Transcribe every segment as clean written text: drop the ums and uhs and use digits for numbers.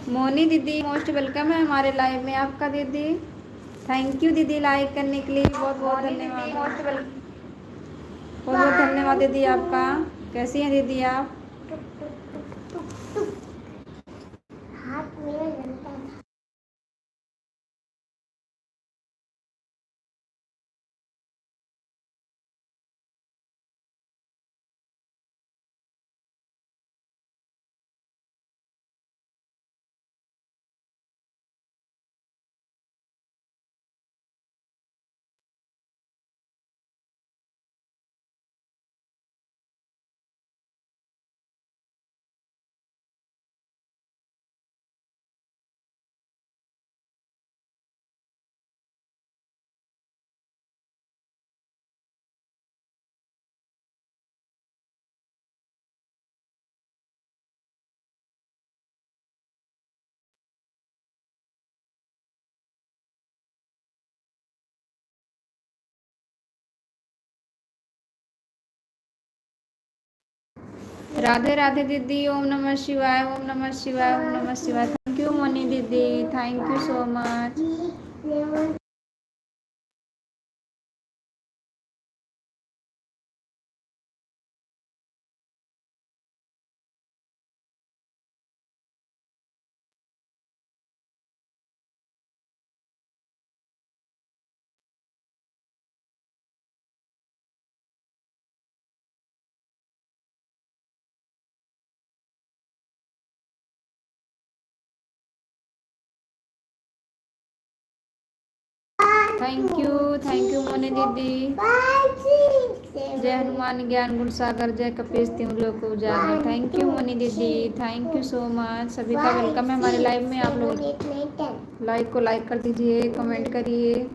मोनी दीदी most welcome है हमारे लाइव में आपका दीदी। थैंक यू दीदी लाइक करने के लिए बहुत बहुत धन्यवाद। बहुत बहुत धन्यवाद दीदी आपका। कैसी हैं दीदी आप? हाथ मेरा जलता है। राधे राधे दीदी। ओम नमः शिवाय, ओम नमः शिवाय, ओम नमः शिवाय। थैंक यू मोनी दीदी, thank you so much. Thank you Moni दीदी। जय हनुमान ज्ञान गुण सागर, जय कपीस तिहु लोक उजागर। थैंक यू मोनी दीदी, थैंक यू सो मच। सभी का वेलकम है हमारे लाइव में। आप लोग लाइक को लाइक कर दीजिए, कमेंट करिए।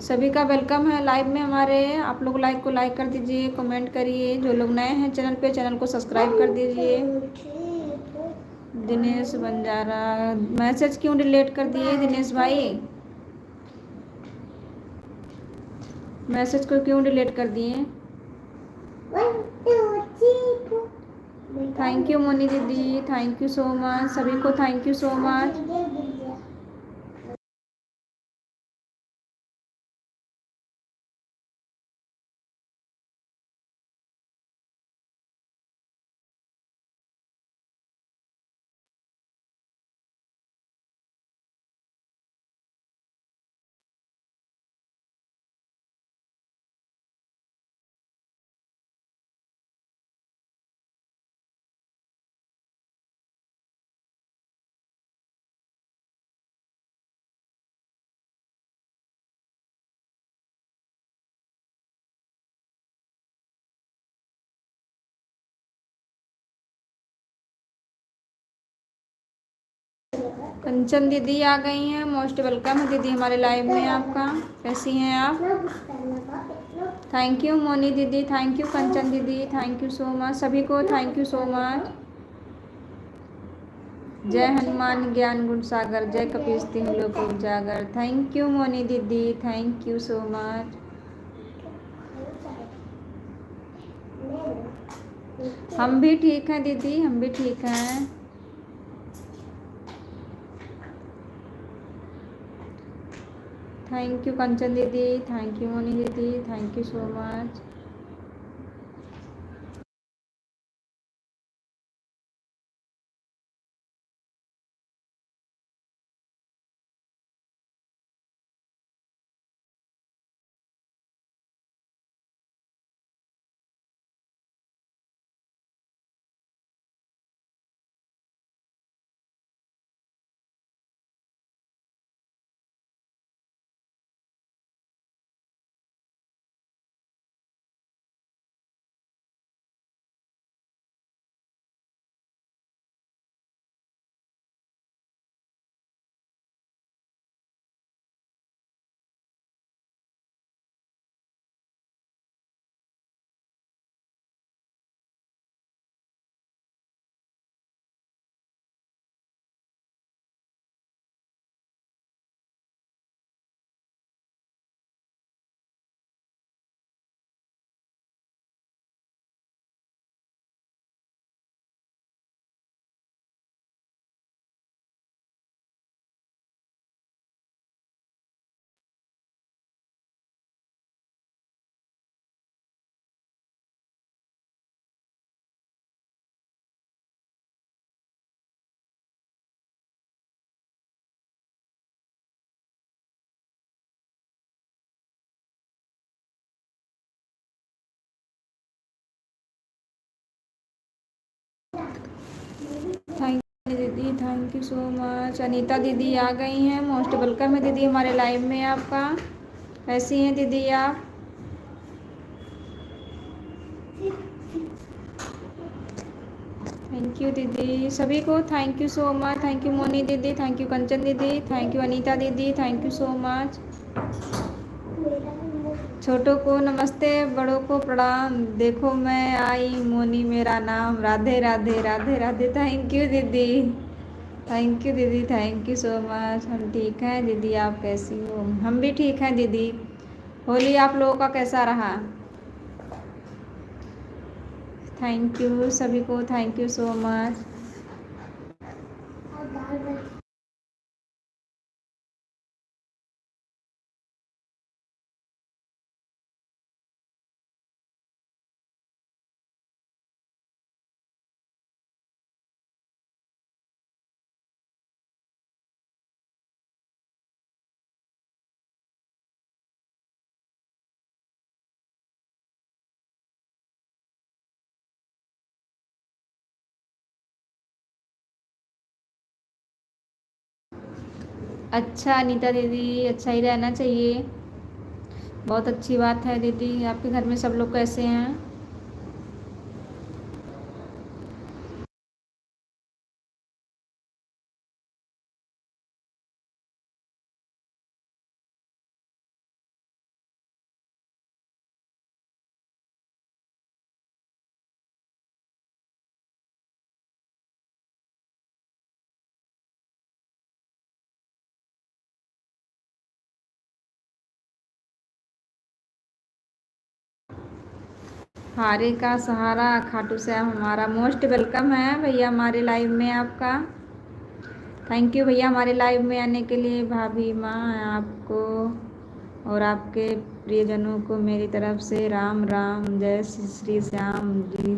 सभी का वेलकम है लाइव में हमारे। आप लोग लाइक को लाइक कर दीजिए, कमेंट करिए। जो लोग नए हैं चैनल पे, चैनल को सब्सक्राइब कर दीजिए। दिनेश बंजारा, मैसेज क्यों डिलीट कर दिए दिनेश भाई? मैसेज को क्यों डिलीट कर दिए? थैंक यू मोनी दीदी, थैंक यू सो मच। सभी को थैंक यू सो मच। कंचन दीदी आ गई हैं, मोस्ट वेलकम है दीदी हमारे लाइव में आपका। कैसी हैं आप? थैंक यू मोनी दीदी, थैंक यू कंचन दीदी, थैंक यू सो मच। सभी को थैंक यू सो मच। जय हनुमान ज्ञान गुण सागर, जय कपीस तिहु लोक उजागर। थैंक यू मोनी दीदी, थैंक यू सो मच। हम भी ठीक हैं दीदी, हम भी ठीक हैं। थैंक यू कंचन दीदी, थैंक यू मोनी दीदी, thank you so much. Thank you दीदी, thank you so much. Anita दीदी आ गई हैं, मोस्ट वेलकम है दीदी हमारे लाइव में आपका। कैसी हैं दीदी आप? थैंक यू दीदी सभी को, thank you so much. Thank you Moni दीदी, थैंक यू कंचन दीदी, थैंक यू अनीता दीदी, थैंक यू सो मच। छोटों को नमस्ते, बड़ों को प्रणाम। देखो मैं आई मोनी मेरा नाम, राधे राधे राधे राधे। थैंक यू दीदी, थैंक यू दीदी, थैंक यू सो मच। हम ठीक हैं दीदी, आप कैसी हो? हम भी ठीक हैं दीदी। होली आप लोगों का कैसा रहा? थैंक यू सभी को, थैंक यू सो मच। अच्छा अनीता दीदी, अच्छा ही रहना चाहिए, बहुत अच्छी बात है दीदी। आपके घर में सब लोग कैसे हैं? हारे का सहारा खाटू श्याम हमारा, मोस्ट वेलकम है भैया हमारे लाइव में आपका। थैंक यू भैया हमारे लाइव में आने के लिए। भाभी माँ आपको और आपके प्रियजनों को मेरी तरफ से राम राम, जय श्री श्याम जी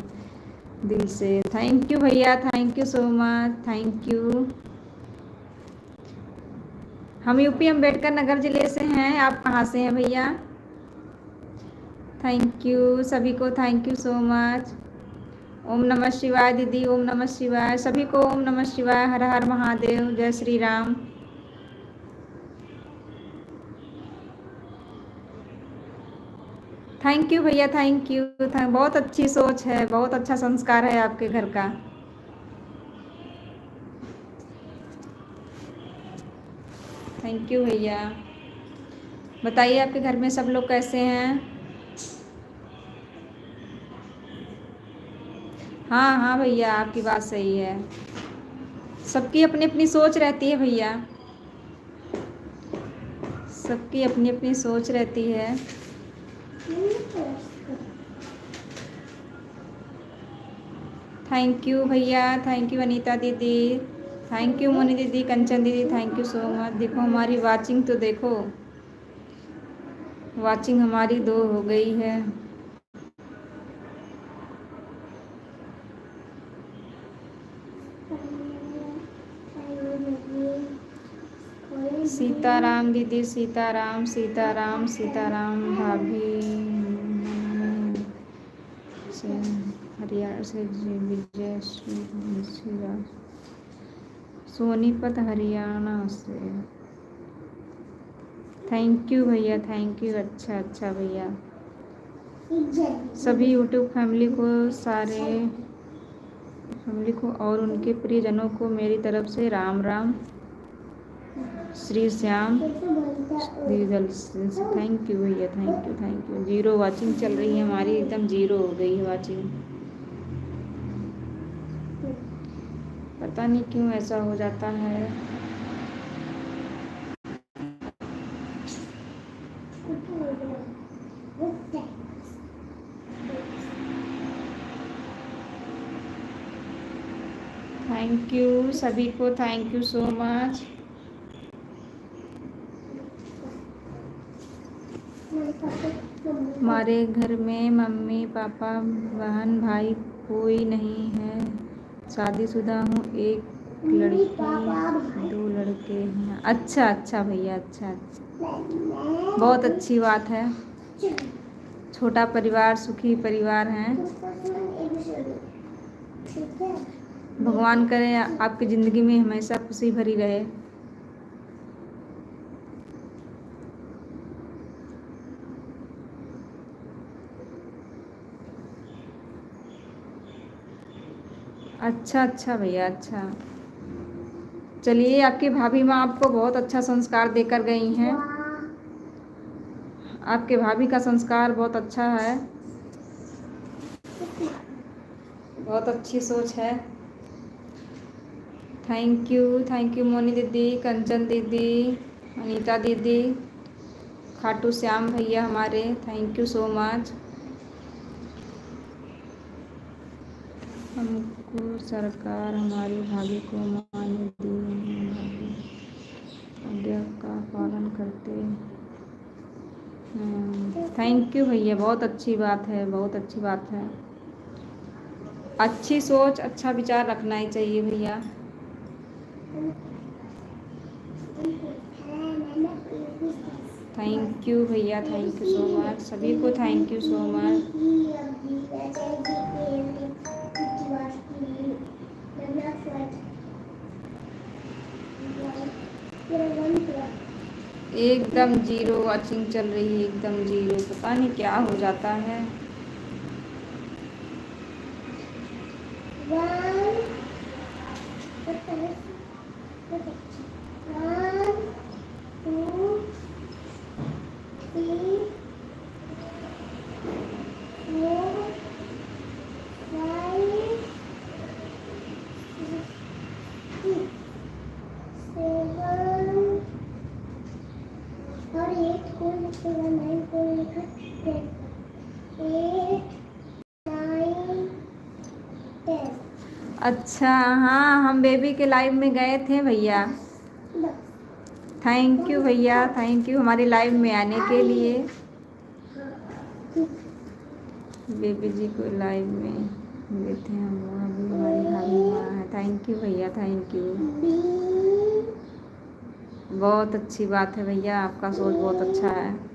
दिल से। थैंक यू भैया, thank you so much, thank you. हम यूपी अम्बेडकर नगर जिले से हैं, आप कहाँ से हैं भैया? थैंक यू सभी को, थैंक यू सो मच। ओम नमः शिवाय दीदी, ओम नमः शिवाय सभी को, ओम नमः शिवाय, हर हर महादेव, जय श्री राम। थैंक यू भैया, थैंक यू। बहुत अच्छी सोच है, बहुत अच्छा संस्कार है आपके घर का। थैंक यू भैया। बताइए आपके घर में सब लोग कैसे हैं? हाँ हाँ भैया, आपकी बात सही है, सबकी अपनी अपनी सोच रहती है भैया, सबकी अपनी अपनी सोच रहती है। थैंक यू भैया, थैंक यू अनीता दीदी, थैंक यू मोनी दीदी, कंचन दीदी, थैंक यू सो मच। देखो हमारी वाचिंग तो देखो, वाचिंग हमारी 2 हो गई है। सीताराम दीदी, सीताराम, सीताराम, सीताराम। भाभी से हरियाणा से विजय सोनीपत हरियाणा से। थैंक यू भैया, थैंक यू। अच्छा अच्छा भैया, सभी यूट्यूब फैमिली को, सारे फैमिली को और उनके प्रियजनों को मेरी तरफ से राम राम, श्री श्याम दिल से। थैंक यू भैया, thank you, thank you. 0 watching चल रही है हमारी, एकदम 0 हो गई है वाचिंग, पता नहीं क्यों ऐसा हो जाता है। थैंक यू सभी को, थैंक यू सो मच। हमारे घर में मम्मी पापा बहन भाई कोई नहीं है, शादीशुदा हूँ, एक लड़की 2 लड़के हैं। अच्छा अच्छा भैया, अच्छा, बहुत अच्छी बात है, छोटा परिवार सुखी परिवार है। भगवान करे आपकी ज़िंदगी में हमेशा खुशी भरी रहे। अच्छा अच्छा भैया, अच्छा। चलिए, आपकी भाभी माँ आपको बहुत अच्छा संस्कार देकर गई हैं। आपके भाभी का संस्कार बहुत अच्छा है, बहुत अच्छी सोच है। थैंक यू मोनी दीदी, कंचन दीदी, अनीता दीदी, खाटू श्याम भैया हमारे, थैंक यू सो मच। हमको सरकार हमारी भाभी को माने दी, आज्ञा का पालन करते। थैंक यू भैया, बहुत अच्छी बात है, बहुत अच्छी बात है। अच्छी सोच, अच्छा विचार रखना ही चाहिए भैया। थैंक यू भैया, थैंक यू सो मच, सभी को थैंक यू सो मच। एकदम जीरो वॉचिंग चल रही है, एकदम जीरो, पता नहीं क्या हो जाता है। अच्छा, हाँ, हम बेबी के लाइव में गए थे भैया। थैंक यू भैया, थैंक यू हमारी लाइव में आने के लिए। बेबी जी को लाइव में मिले थे हम लोग, अभी हमारी भाभी माँ है। थैंक यू भैया, थैंक यू, बहुत अच्छी बात है भैया, आपका सोच बहुत अच्छा है।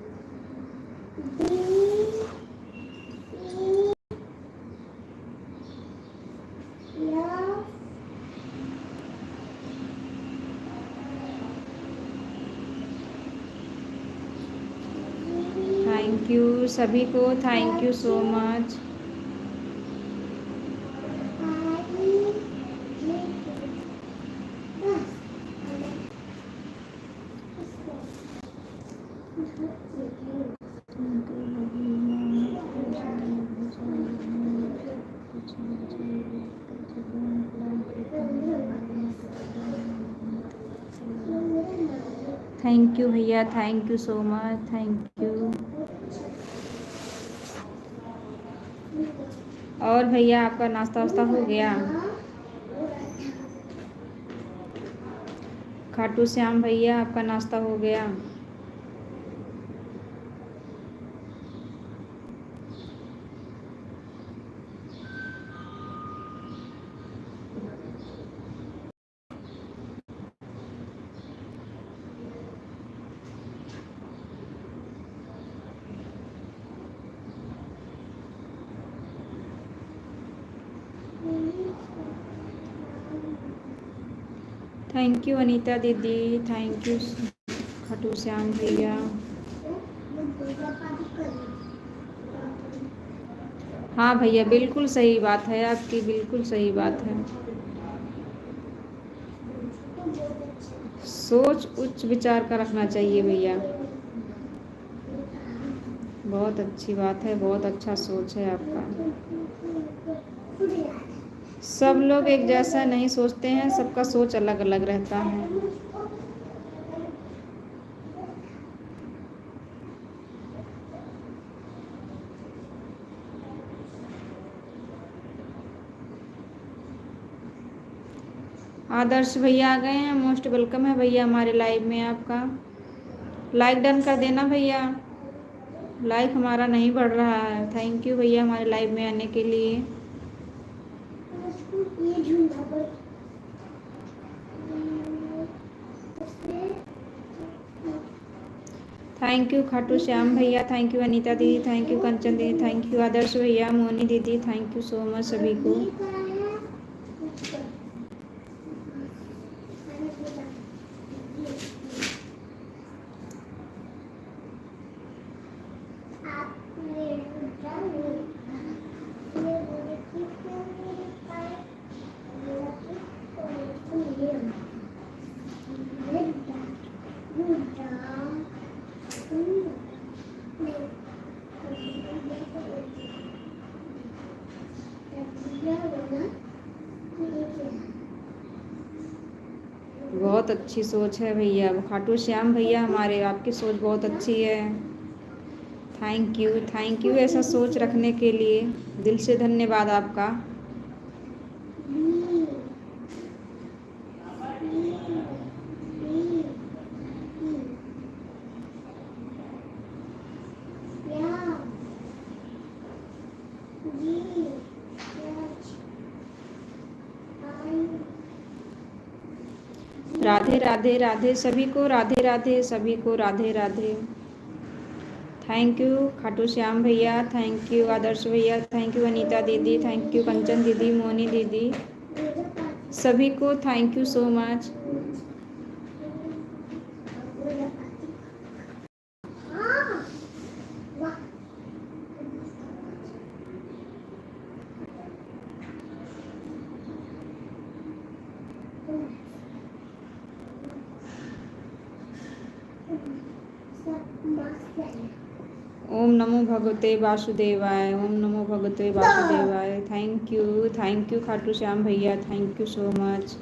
थैंक यू सभी को, thank you so much. Thank you भैया, thank you so much, thank you. और भैया आपका नाश्ता वास्ता हो गया? खाटू श्याम भैया आपका नाश्ता हो गया? थैंक यू अनीता दीदी, थैंक यू खाटू श्याम भैया। हाँ भैया, बिल्कुल सही बात है आपकी, बिल्कुल सही बात है। सोच उच्च विचार का रखना चाहिए भैया, बहुत अच्छी बात है, बहुत अच्छा सोच है आपका। सब लोग एक जैसा नहीं सोचते हैं, सबका सोच अलग अलग रहता है। आदर्श भैया आ गए हैं, मोस्ट वेलकम है भैया हमारे लाइव में आपका। लाइक डन कर देना भैया, लाइक हमारा नहीं बढ़ रहा है। थैंक यू भैया हमारे लाइव में आने के लिए। थैंक यू खाटू श्याम भैया, थैंक यू अनीता दीदी, थैंक यू कंचन दीदी, थैंक यू आदर्श भैया, मोनी दीदी, थैंक यू सो मच सभी को। बहुत अच्छी सोच है भैया, खाटू श्याम भैया हमारे, आपकी सोच बहुत अच्छी है। थैंक यू ऐसा सोच रखने के लिए, दिल से धन्यवाद आपका। राधे राधे राधे सभी को, राधे राधे सभी को, राधे राधे। थैंक यू खाटू श्याम भैया, थैंक यू आदर्श भैया, थैंक यू अनीता दीदी, थैंक यू कंचन दीदी, मोनी दीदी, सभी को थैंक यू सो मच। ओम नमो भगवते वासुदेवाय, ओम नमो भगवते वासुदेवाय। थैंक यू खाटू श्याम भैया, thank you so much.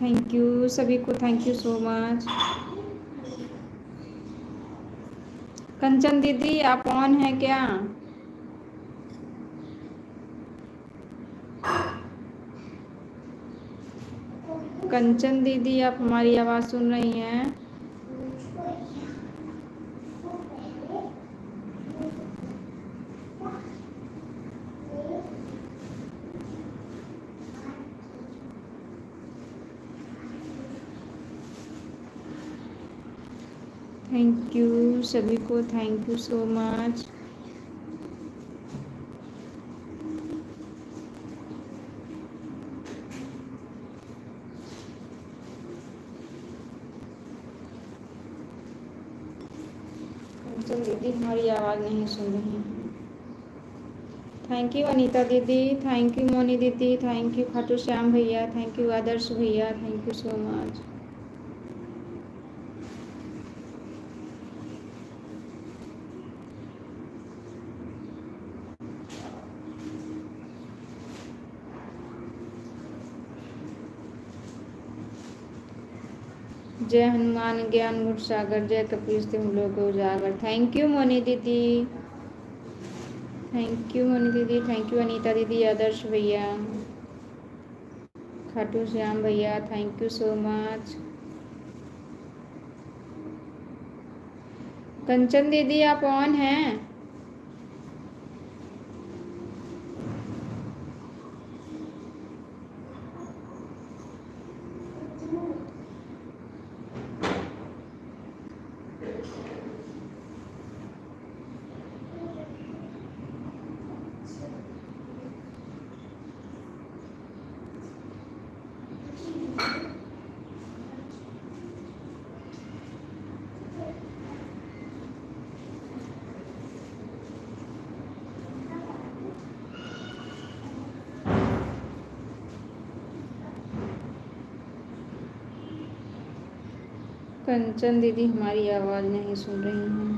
Thank you सभी को, थैंक यू सो मच। कंचन दीदी आप ऑन है क्या? कंचन दीदी आप हमारी आवाज़ सुन रही हैं? थैंक यू सभी को, थैंक यू सो मच। कंचन दीदी हमारी आवाज़ नहीं सुन रही हैं। थैंक यू अनीता दीदी, थैंक यू मोनी दीदी, थैंक यू खाटू श्याम भैया, थैंक यू आदर्श भैया, थैंक यू सो मच। जय हनुमान ज्ञान गुण सागर, जय कपीस तिम लोक उजागर। थैंक यू मोनी दीदी, थैंक यू मोनी दीदी, थैंक यू अनीता दीदी, आदर्श भैया, खाटू श्याम भैया, थैंक यू सो मच। कंचन दीदी आप ऑन हैं? कंचन दीदी हमारी आवाज़ नहीं सुन रही हैं।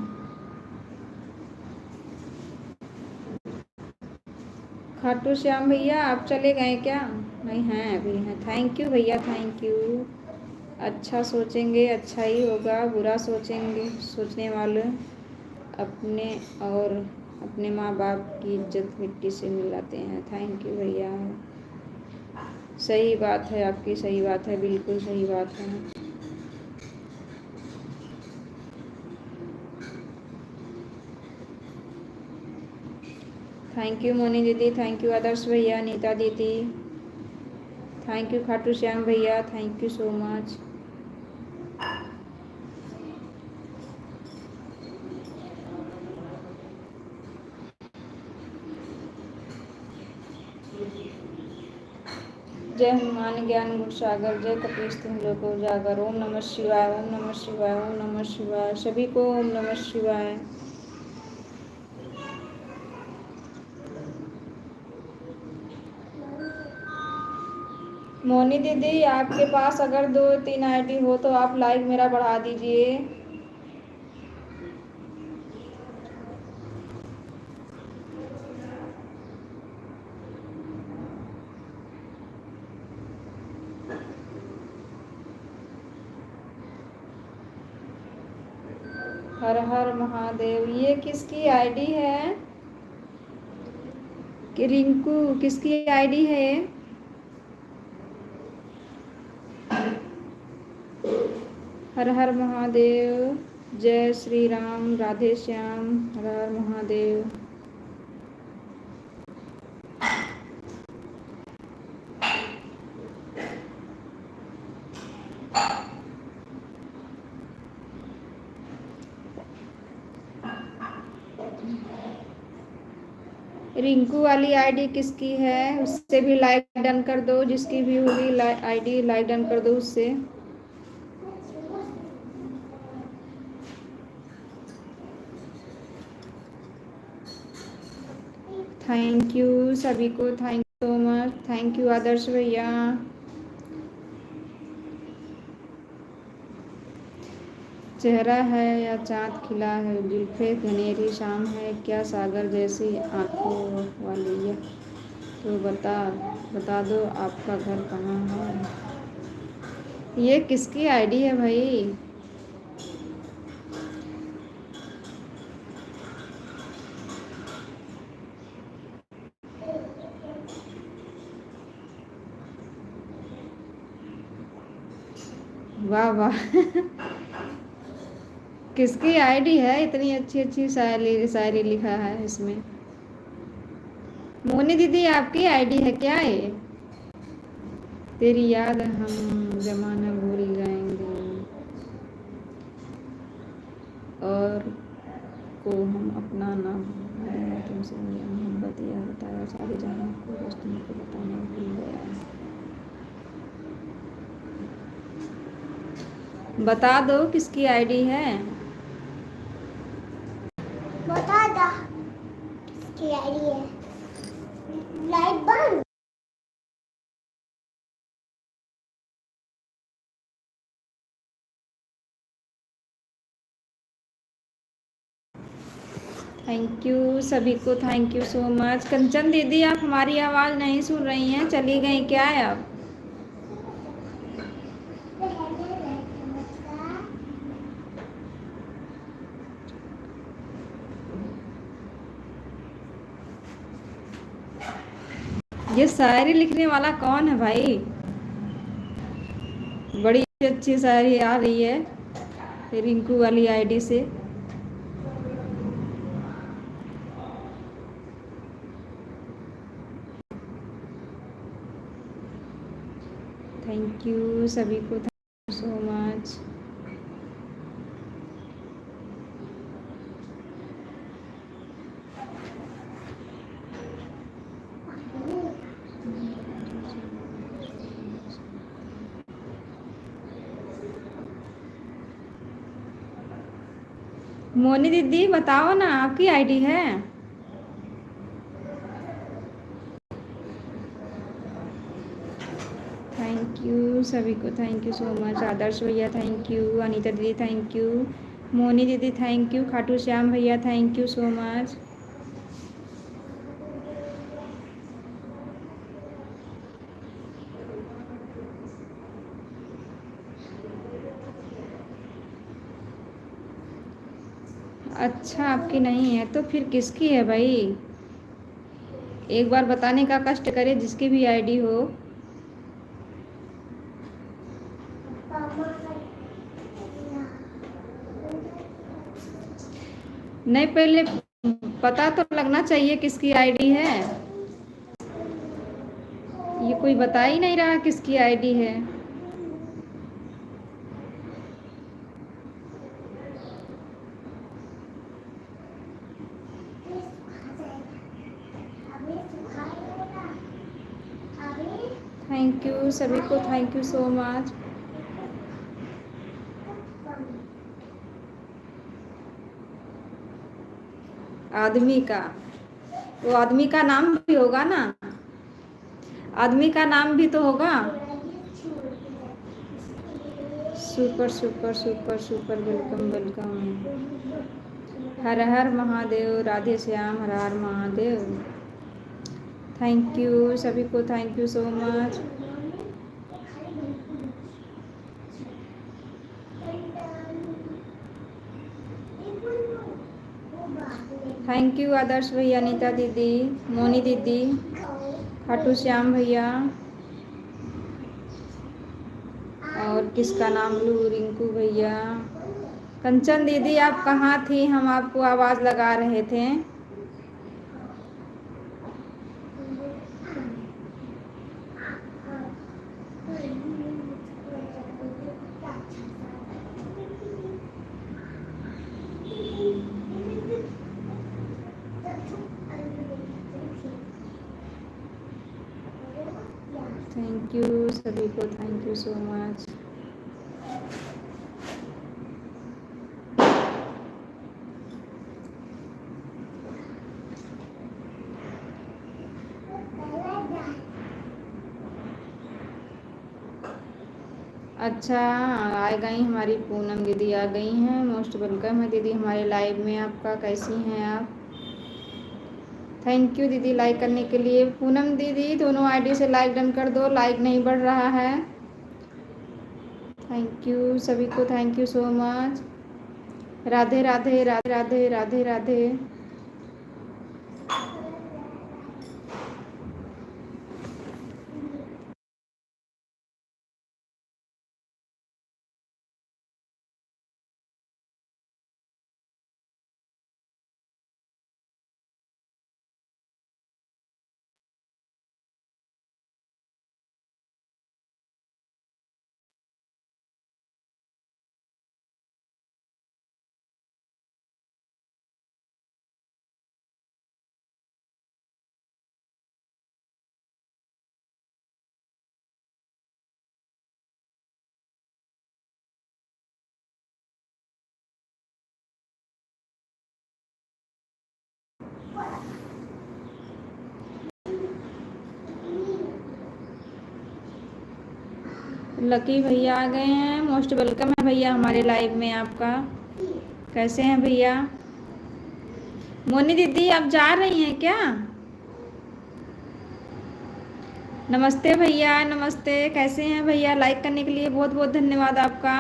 खाटू श्याम भैया आप चले गए क्या? नहीं हैं, अभी हैं। थैंक यू भैया, थैंक यू। अच्छा सोचेंगे अच्छा ही होगा, बुरा सोचेंगे सोचने वाले अपने और अपने माँ बाप की इज्जत मिट्टी से मिलाते हैं। थैंक यू भैया, सही बात है आपकी, सही बात है, बिल्कुल सही बात है। थैंक यू मोनी दीदी, थैंक यू आदर्श भैया, नीता दीदी, थैंक यू खाटू श्याम भैया, थैंक यू सो मच। जय हनुमान ज्ञान गुण सागर, जय कपीस तिम लोक उजागर। ओम नमः शिवाय, ओम नमः शिवाय, ओम नमः शिवाय, सभी को ओम नमः शिवाय। मोनी दीदी, आपके पास अगर 2-3 आईडी हो तो आप लाइक मेरा बढ़ा दीजिए। हर हर महादेव। ये किसकी आईडी है? कि रिंकू किसकी आईडी है ये? हर हर महादेव। जय श्री राम, राधे श्याम। हर हर महादेव। रिंकू वाली आईडी किसकी है? उससे भी लाइक डन कर दो। जिसकी भी होगी आईडी लाइक डन कर दो उससे। थैंक यू सभी को, thank you so much. Thank you Adarsh भैया। चेहरा है या चाँद खिला है, जुल्फे घनेरी शाम है क्या, सागर जैसी आंखों वाली यह तो बता दो आपका घर कहाँ है। ये किसकी आईडी है भाई? वाह वाह किसकी आईडी है? इतनी अच्छी अच्छी शायरी लिखा है इसमें। मोनी दीदी, आपकी आईडी है क्या ये? तेरी याद हम जमाना भूल जाएंगे और को हम अपना ना भूलेंगे, तुमसे मोहब्बत यह बताया सारी जहां को, बस तुमको बताना भूल गया। बता दो किसकी आईडी है? बता दो किसकी आईडी है। लाइट बंद। थैंक यू सभी को, थैंक यू सो मच। कंचन दीदी, आप हमारी आवाज़ नहीं सुन रही हैं, चली गई क्या है आप? ये शायरी लिखने वाला कौन है भाई? बड़ी अच्छी शायरी आ रही है रिंकू वाली आईडी से। थैंक यू सभी को, thank you so much. Moni दीदी, बताओ ना आपकी आईडी है? थैंक यू सभी को, थैंक यू सो मच। आदर्श भैया थैंक यू, अनीता दीदी थैंक यू, मोनी दीदी थैंक यू, खाटू श्याम भैया थैंक यू सो मच। अच्छा, आपकी नहीं है तो फिर किसकी है भाई? एक बार बताने का कष्ट करे, जिसकी भी आईडी हो। नहीं, पहले पता तो लगना चाहिए किसकी आईडी है। ये कोई बता ही नहीं रहा किसकी आईडी है। थैंक यू सभी को, थैंक यू सो मच। आदमी का, वो आदमी का नाम भी होगा ना, आदमी का नाम भी तो होगा। Super super super super, welcome welcome. हर हर महादेव, राधे श्याम, हर हर महादेव। थैंक यू सभी को, thank you so much. Thank you Adarsh भैया, अनीता दीदी, मोनी दीदी, खाटू श्याम भैया, और किसका नाम लूँ, रिंकू भैया, कंचन दीदी आप कहाँ थी, हम आपको आवाज़ लगा रहे थे। थैंक यू सभी को, थैंक यू सो मच। अच्छा, आ गई हमारी पूनम दीदी, आ गई हैं। मोस्ट वेलकम है दीदी हमारे लाइव में आपका। कैसी हैं आप? थैंक यू दीदी लाइक करने के लिए। पूनम दीदी दोनों आईडी से लाइक डन कर दो, लाइक नहीं बढ़ रहा है। थैंक यू सभी को, thank you so much. Radhe Radhe Radhe Radhe Radhe Radhe. Lucky भैया आ गए हैं। मोस्ट वेलकम है भैया हमारे लाइव में आपका। कैसे हैं भैया? मोनी दीदी आप जा रही हैं क्या? नमस्ते भैया, नमस्ते। कैसे हैं भैया? लाइक करने के लिए बहुत बहुत धन्यवाद आपका।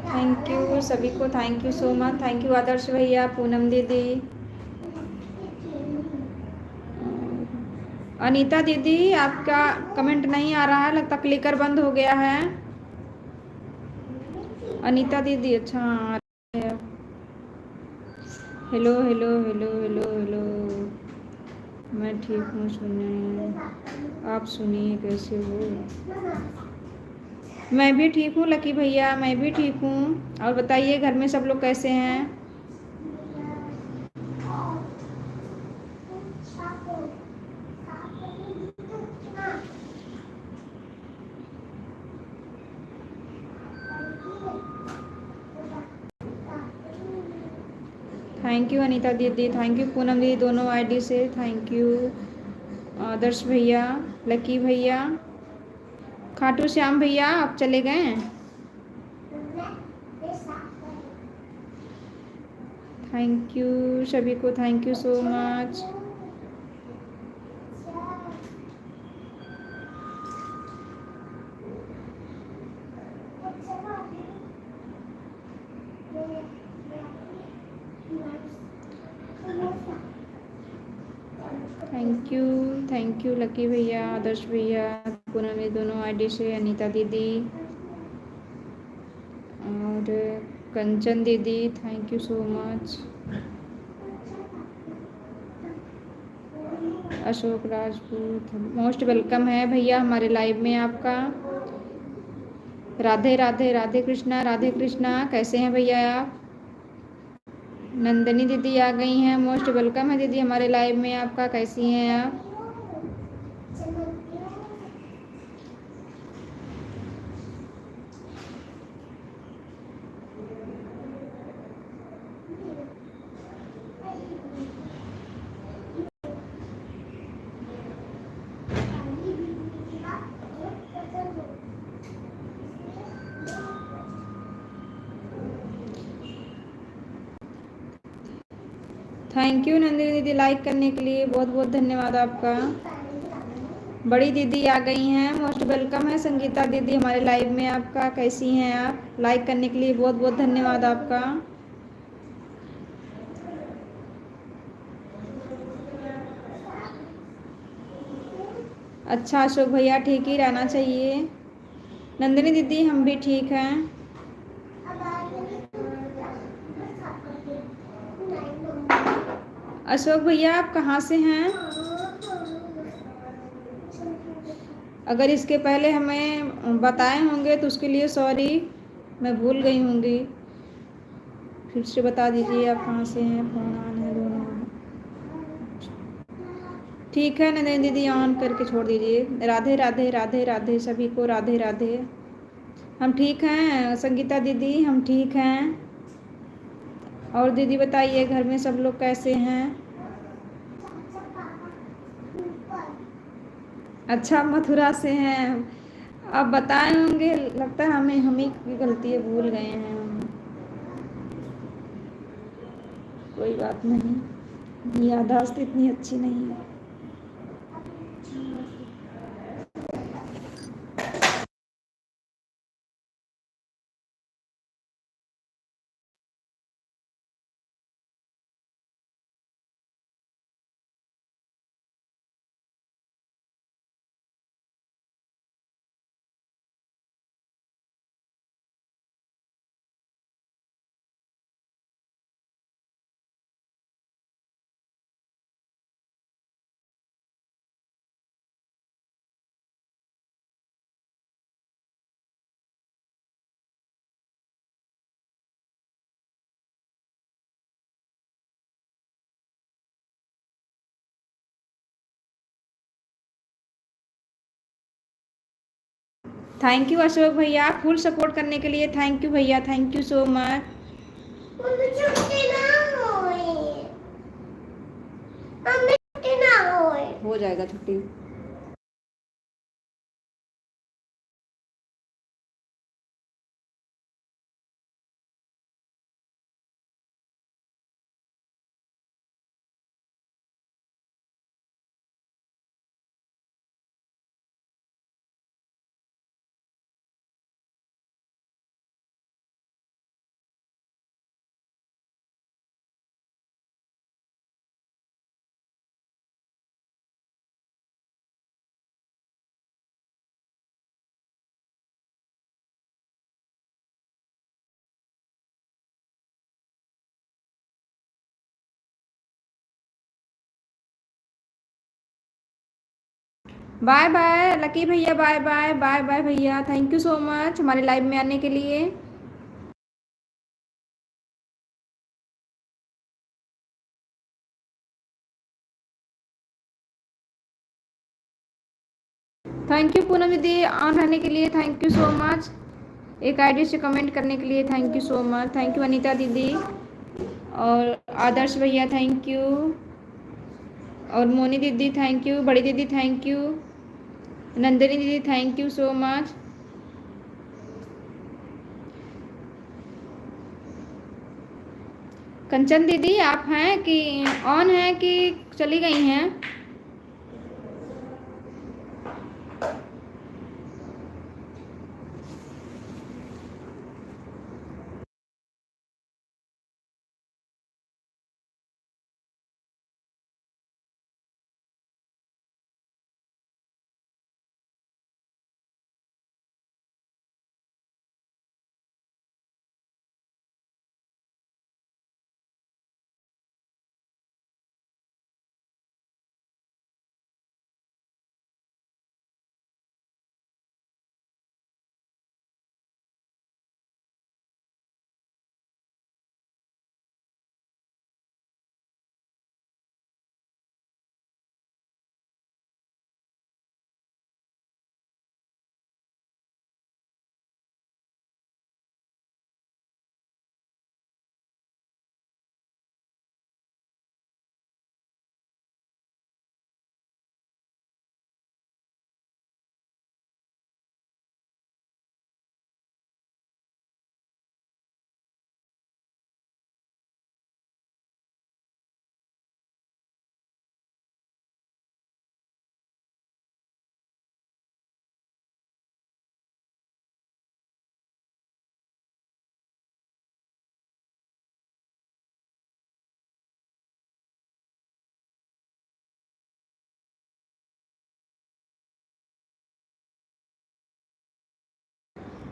थैंक यू सभी को, thank you so much. Thank you Adarsh भैया, पूनम दीदी, अनीता दीदी आपका कमेंट नहीं आ रहा है, लगता क्लिकर बंद हो गया है। अनीता दीदी अच्छा आ रहा है। Hello hello hello hello hello. मैं ठीक हूँ, सुनिए आप, सुनिए कैसे हो? मैं भी ठीक हूँ लकी भैया, मैं भी ठीक हूँ। और बताइए घर में सब लोग कैसे हैं? थैंक यू अनीता दीदी, थैंक यू पूनम दीदी, दोनों आईडी से थैंक यू। आदर्श भैया, लकी भैया, खाटू श्याम भैया आप चले गए? थैंक यू सभी को, thank you so much. Thank you lucky भैया, आदर्श भैया, पूनम में दोनों आईडी से, अनीता दीदी और कंचन दीदी, thank you so much. Ashok Rajput most welcome है भैया हमारे लाइव में आपका। राधे राधे राधे कृष्णा, राधे कृष्णा। कैसे हैं भैया आप? नंदनी दीदी आ गई हैं। मोस्ट वेलकम है दीदी हमारे लाइव में आपका। कैसी हैं आप? थैंक यू नंदिनी दीदी लाइक करने के लिए, बहुत बहुत धन्यवाद आपका। बड़ी दीदी आ गई हैं, मोस्ट वेलकम है संगीता दीदी हमारे लाइव में। आपका कैसी हैं आप? लाइक करने के लिए बहुत बहुत धन्यवाद आपका। अच्छा अशोक भैया, ठीक ही रहना चाहिए। नंदिनी दीदी हम भी ठीक हैं। अशोक भैया आप कहाँ से हैं? अगर इसके पहले हमें बताए होंगे तो उसके लिए सॉरी, मैं भूल गई होंगी। फिर से बता दीजिए आप कहाँ से हैं। फोन ऑन है दोनों। ठीक है नंदिनी दीदी, ऑन करके छोड़ दीजिए। राधे राधे राधे राधे सभी को, राधे राधे। हम ठीक हैं संगीता दीदी, हम ठीक हैं। और दीदी बताइए घर में सब लोग कैसे हैं? अच्छा मथुरा से हैं। आप बताए होंगे, लगता है हमें हम ही की गलती है, भूल गए हैं हम। कोई बात नहीं, याददाश्त इतनी अच्छी नहीं है। थैंक यू अशोक भैया, फुल सपोर्ट करने के लिए थैंक यू भैया, थैंक यू सो मच। हो जाएगा छुट्टी। बाय बाय लकी भैया, बाय बाय बाय बाय भैया, थैंक यू सो मच हमारे लाइव में आने के लिए। थैंक यू पूनम दीदी ऑन रहने के लिए, थैंक यू सो मच। एक आईडी से कमेंट करने के लिए thank you so much. Thank you Anita दीदी और आदर्श भैया, थैंक यू। और मोनी दीदी थैंक यू, बड़ी दीदी थैंक यू, नंदिनी दीदी थैंक यू सो मच। कंचन दीदी आप हैं कि ऑन हैं कि चली गई हैं?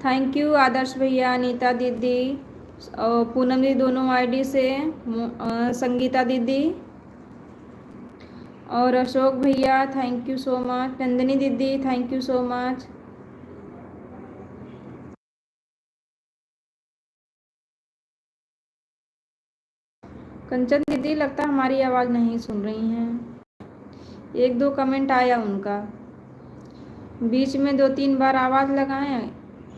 थैंक यू आदर्श भैया, अनीता दीदी और पूनम दीदी दोनों आईडी से, संगीता दीदी और अशोक भैया thank you so much, Nandini दीदी थैंक यू सो मच। कंचन दीदी लगता है हमारी आवाज़ नहीं सुन रही हैं, एक दो कमेंट आया उनका, बीच में 2-3 बार आवाज़ लगाएं,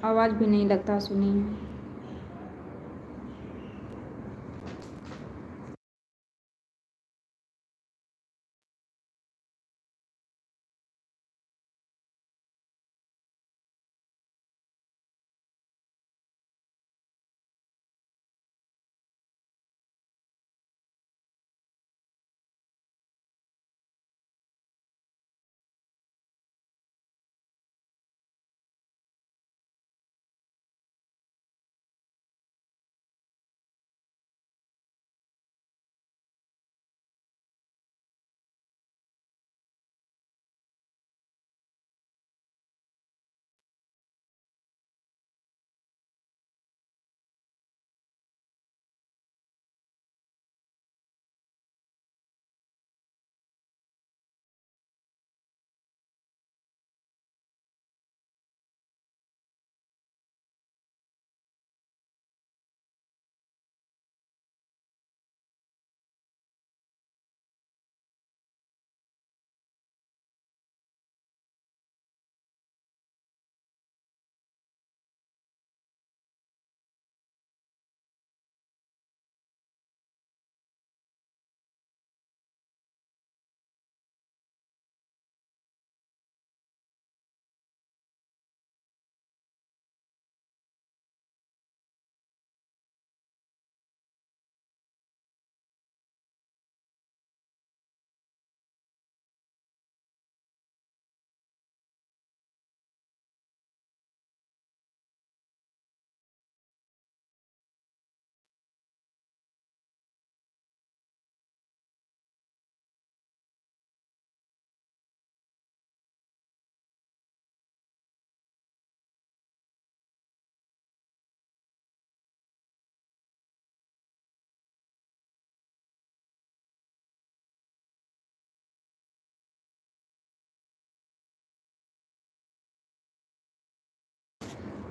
आवाज़ भी नहीं लगता सुनी है।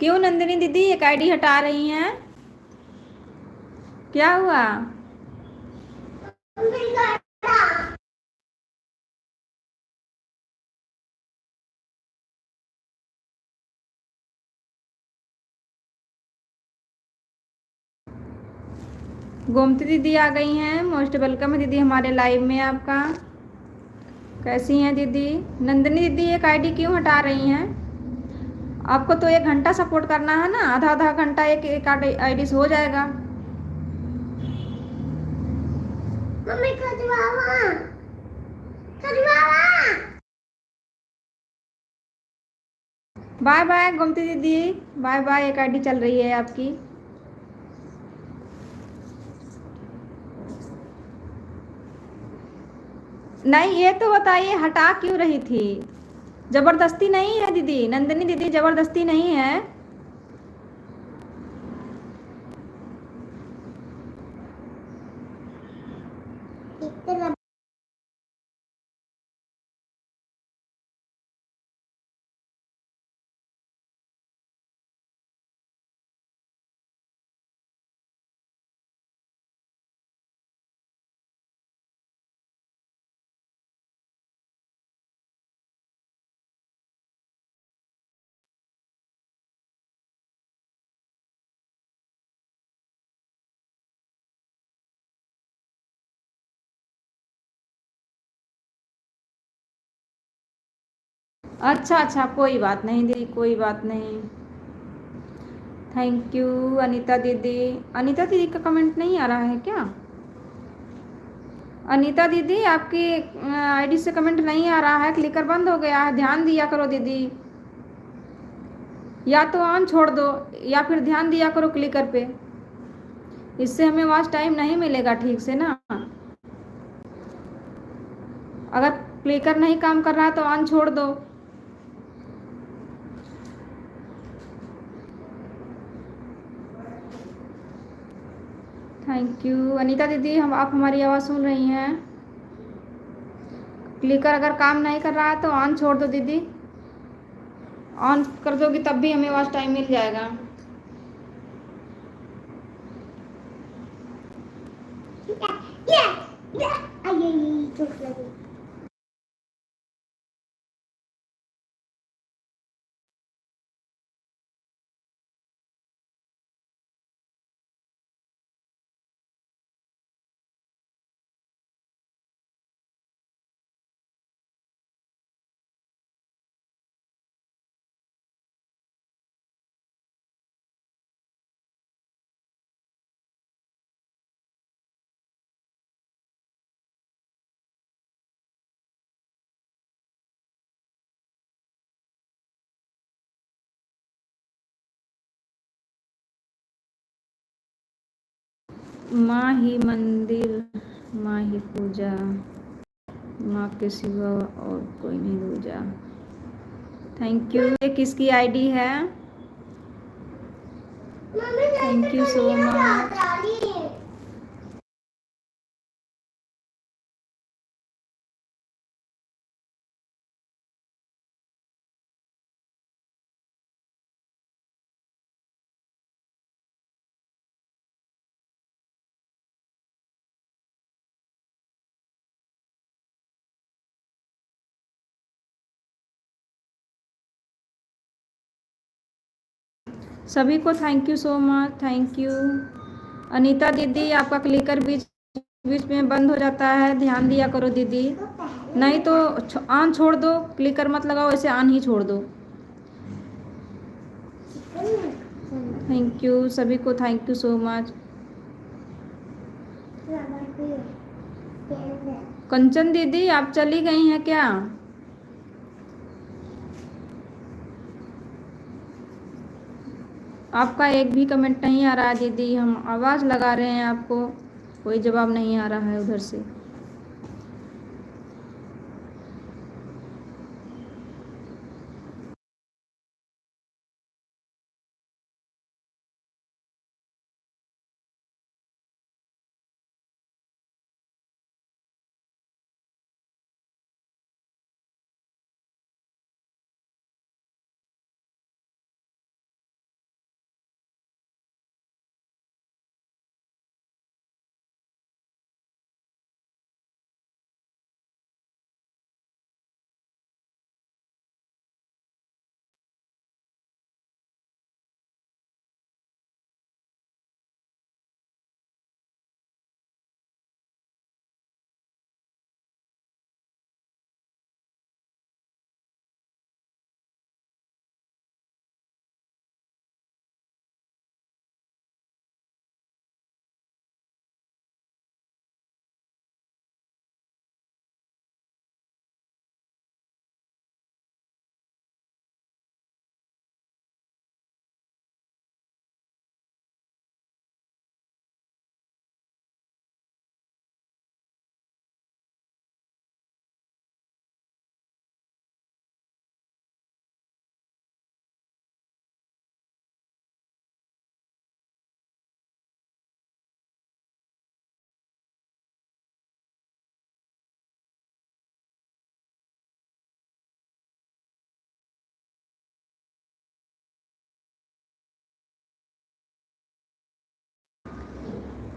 क्यों नंदिनी दीदी एक आईडी हटा रही हैं, क्या हुआ? गोमती दीदी आ गई हैं, मोस्ट वेलकम है दीदी हमारे लाइव में आपका। कैसी हैं दीदी? नंदिनी दीदी एक आईडी क्यों हटा रही हैं? आपको तो 1 घंटा सपोर्ट करना है ना, आधा आधा घंटा एक आईडी से हो जाएगा। मम्मी खजवावा बाय बाय गोमती दीदी, बाय बाय, एक आईडी चल रही है आपकी। नहीं ये तो बताइए हटा क्यों रही थी? जबरदस्ती नहीं है दीदी, नंदिनी दीदी जबरदस्ती नहीं है। अच्छा अच्छा, कोई बात नहीं दीदी, कोई बात नहीं। थैंक यू अनीता दीदी। अनीता दीदी का कमेंट नहीं आ रहा है क्या? अनीता दीदी आपकी आईडी से कमेंट नहीं आ रहा है, क्लिकर बंद हो गया है, ध्यान दिया करो दीदी, या तो ऑन छोड़ दो या फिर ध्यान दिया करो क्लिकर पे, इससे हमें वॉच टाइम नहीं मिलेगा ठीक से ना। अगर क्लिकर नहीं काम कर रहा है तो ऑन छोड़ दो। थैंक यू अनीता दीदी। हम आप हमारी आवाज़ सुन रही हैं? क्लिकर अगर काम नहीं कर रहा है तो ऑन छोड़ दो दीदी, ऑन कर दोगी तब भी हमें आवाज़ टाइम मिल जाएगा। चोट लगी। माँ ही मंदिर, माँ ही पूजा, माँ के सिवा और कोई नहीं दूजा। Thank you. ये किसकी आईडी है? Thank you so much. सभी को thank you so much, thank you. Anita दीदी आपका क्लिकर बीच बीच में बंद हो जाता है, ध्यान दिया करो दीदी, नहीं तो ऑन छोड़ दो, क्लिकर मत लगाओ, ऐसे ऑन ही छोड़ दो। थैंक यू सभी को, थैंक यू सो मच। कंचन दीदी आप चली गई हैं क्या? आपका एक भी कमेंट नहीं आ रहा है दीदी, हम आवाज़ लगा रहे हैं आपको, कोई जवाब नहीं आ रहा है उधर से।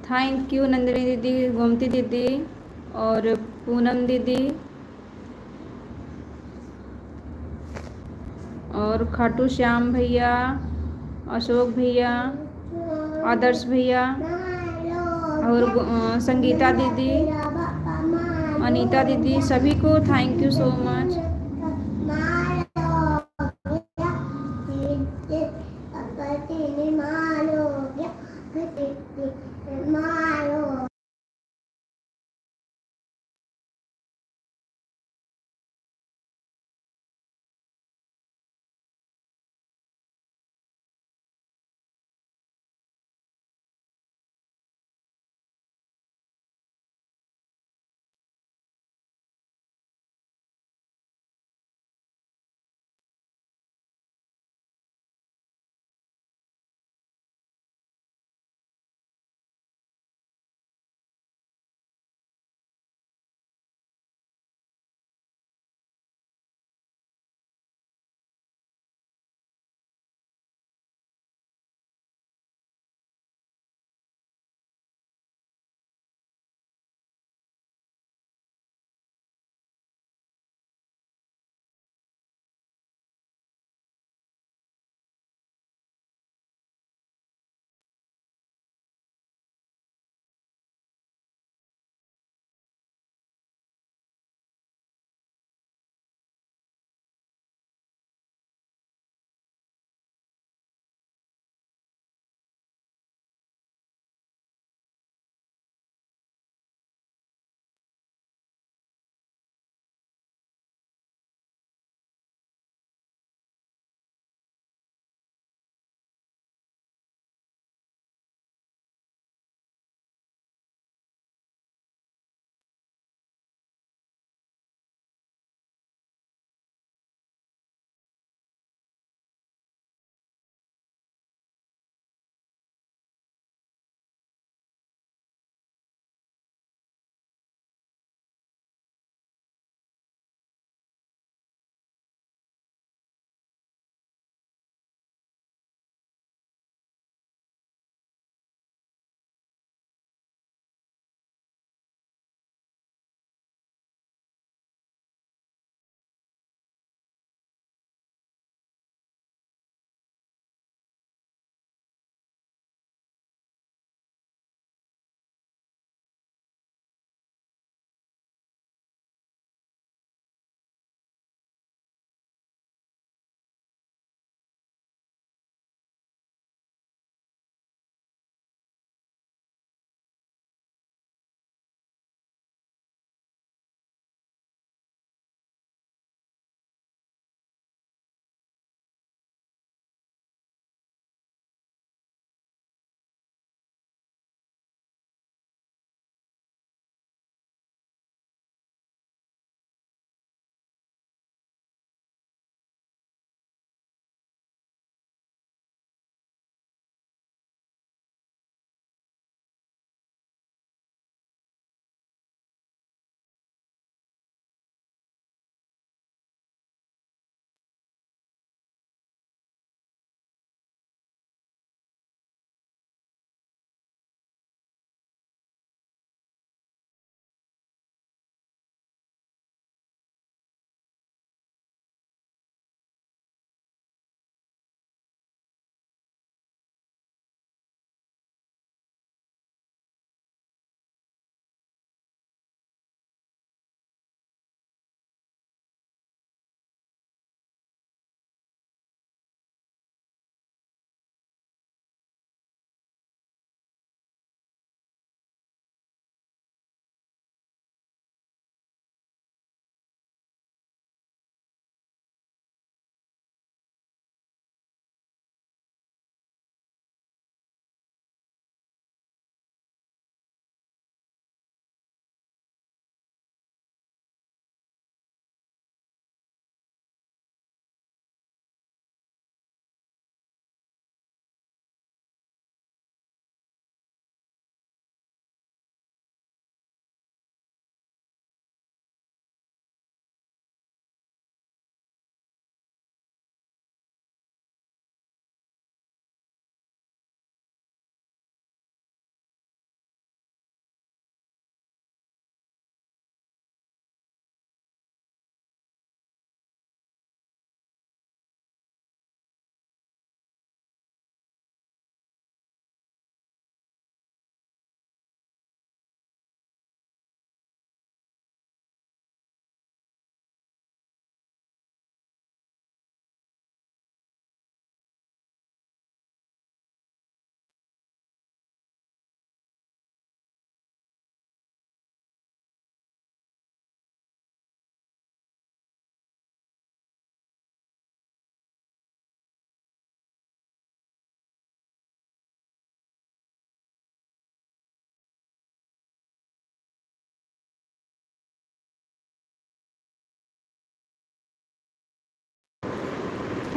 थैंक यू नंदिनी दीदी, गोमती दीदी और पूनम दीदी और खाटू श्याम भैया, अशोक भैया, आदर्श भैया और संगीता दीदी, अनीता दीदी, सभी को thank you so much.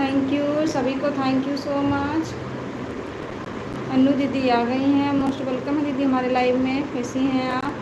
Thank you सभी को, thank you so much. Annu दीदी आ गई हैं, मोस्ट वेलकम है दीदी हमारे लाइव में। कैसी हैं आप?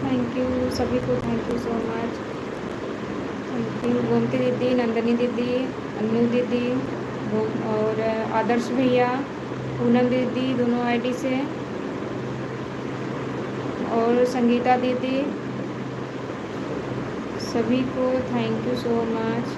थैंक यू सभी को, thank you so much. Thank you Gomti दीदी, नंदनी दीदी, अन्नू दीदी, और आदर्श भैया, पूनम दीदी दोनों आईडी से, और संगीता दीदी, सभी को थैंक यू सो मच।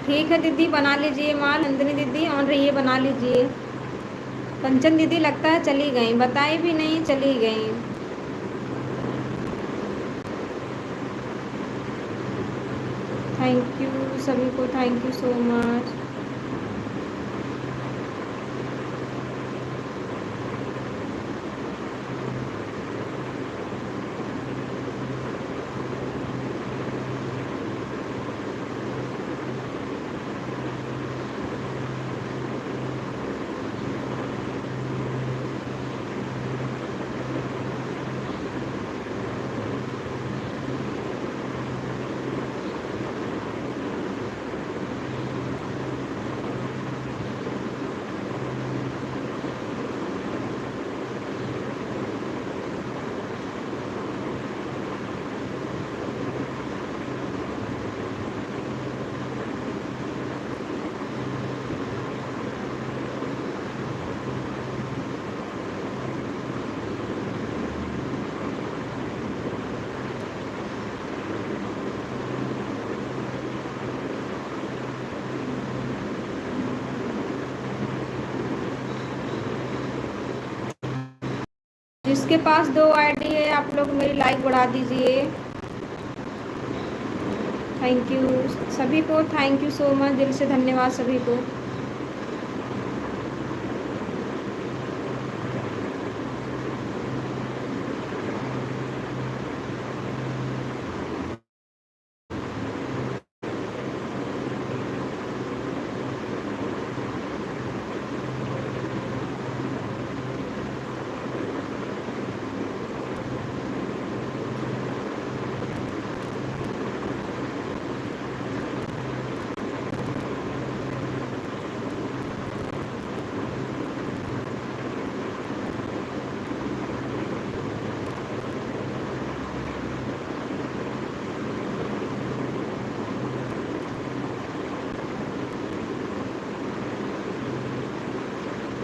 ठीक है दीदी, बना लीजिए माँ। नंदिनी दीदी ऑन रहिए, बना लीजिए। कंचन दीदी लगता है चली गई, बताई भी नहीं, चली गई। थैंक यू सभी को, थैंक यू सो मच। जिसके पास 2 आईडी है आप लोग मेरी लाइक बढ़ा दीजिए। थैंक यू सभी को, थैंक यू सो मच, दिल से धन्यवाद सभी को।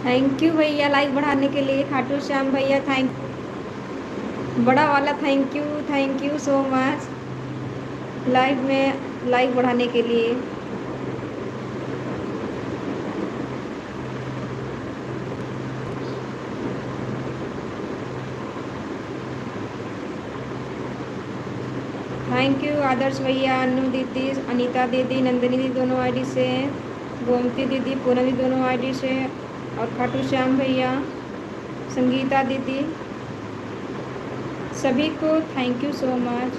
थैंक यू भैया लाइक बढ़ाने के लिए, खाटू श्याम भैया बड़ा वाला thank you so much live में लाइक बढ़ाने के लिए। थैंक यू आदर्श भैया, अन्नू दीदी, अनीता दीदी, नंदिनी दीदी दोनों आईडी से, गोमती दीदी, पूनम दीदी दोनों आईडी से, और खाटू श्याम भैया, संगीता दीदी, सभी को थैंक यू सो मच।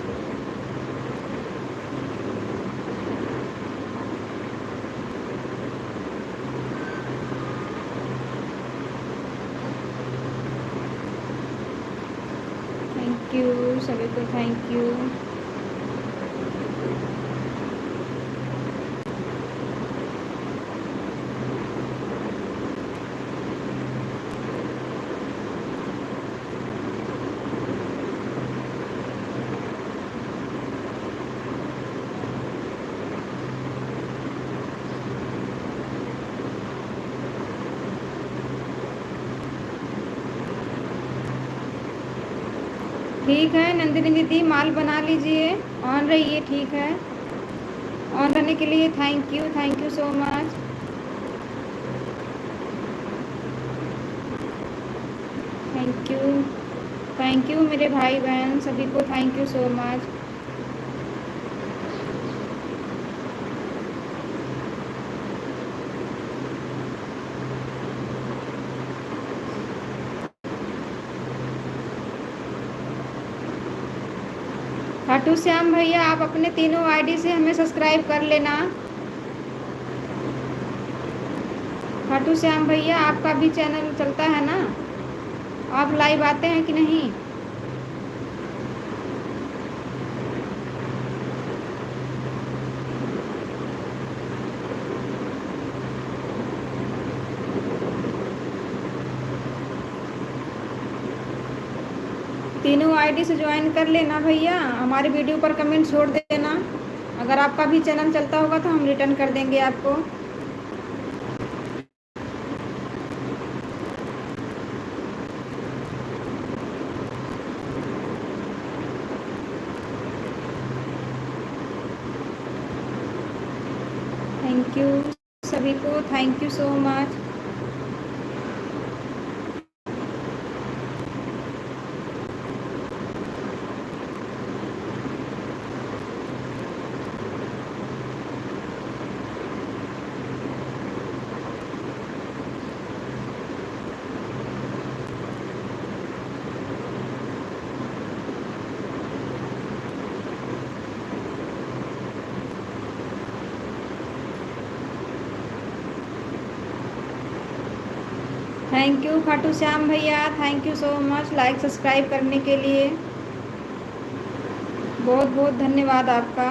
सभी को थैंक यू। ठीक है नंदिनी दीदी, माल बना लीजिए, ऑन रहिए। ठीक है, ऑन रहने के लिए thank you so much. Thank you मेरे भाई बहन सभी को, thank you so much. Khatu Shyam भैया, आप अपने तीनों आईडी से हमें सब्सक्राइब कर लेना। खाटू श्याम भैया, आपका भी चैनल चलता है ना? आप लाइव आते हैं कि नहीं? तीनों आईडी से ज्वाइन कर लेना भैया। हमारे वीडियो पर कमेंट छोड़ देना। अगर आपका भी चैनल चलता होगा तो हम रिटर्न कर देंगे आपको। थैंक यू सभी को, thank you so much. Thank you Khatu Shyam भैया, thank you so much like subscribe करने के लिए। बहुत बहुत धन्यवाद आपका।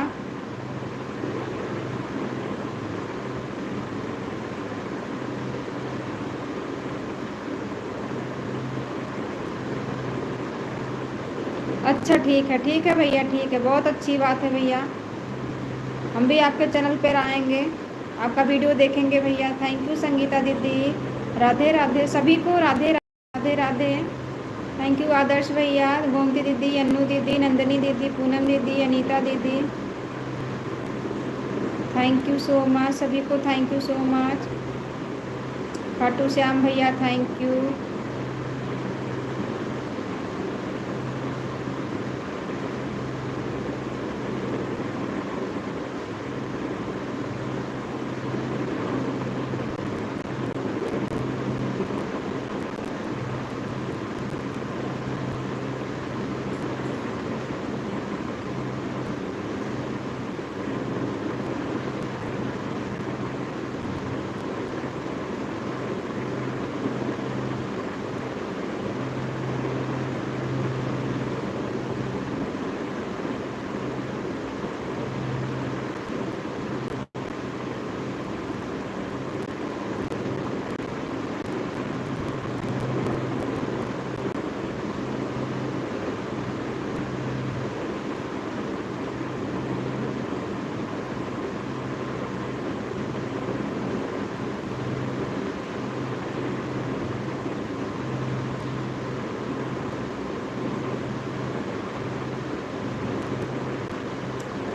अच्छा ठीक है भैया, ठीक है, बहुत अच्छी बात है भैया। हम भी आपके चैनल पर आएंगे, आपका वीडियो देखेंगे भैया। थैंक यू संगीता दीदी, राधे राधे सभी को, राधे राधे राधे। थैंक यू आदर्श भैया, गोमती दीदी, अन्नू दीदी, नंदिनी दीदी, पूनम दीदी, अनीता दीदी, थैंक यू सो मच सभी को, thank you so much. Khatu Shyam भैया थैंक यू।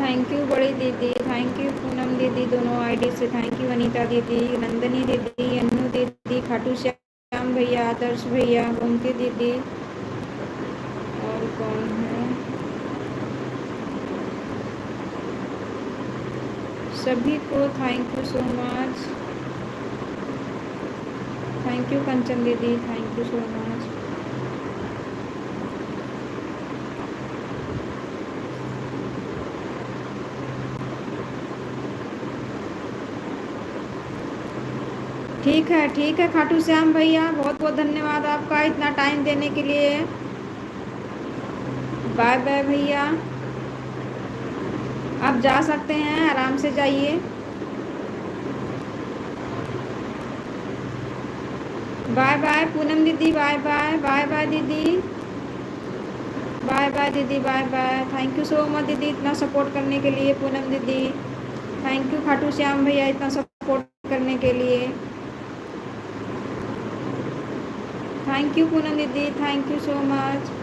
थैंक यू बड़ी दीदी, थैंक यू पूनम दीदी, दोनों आईडी से थैंक यू। अनीता दीदी, नंदनी दीदी, अन्नू दीदी, खाटू श्याम भैया, आदर्श भैया, गोमती दीदी, और कौन है, सभी को thank you so much. Thank you Kanchan दीदी, थैंक यू सो मच। ठीक है खाटू श्याम भैया, बहुत बहुत धन्यवाद आपका इतना टाइम देने के लिए। बाय बाय भैया, आप जा सकते हैं, आराम से जाइए। बाय बाय पूनम दीदी, बाय बाय, बाय बाय दीदी, बाय बाय दीदी, bye bye. Thank you so much दीदी इतना सपोर्ट करने के लिए। पूनम दीदी थैंक यू, खाटू श्याम भैया इतना सपोर्ट करने के लिए। थैंक यू पूनम दीदी, thank you so much.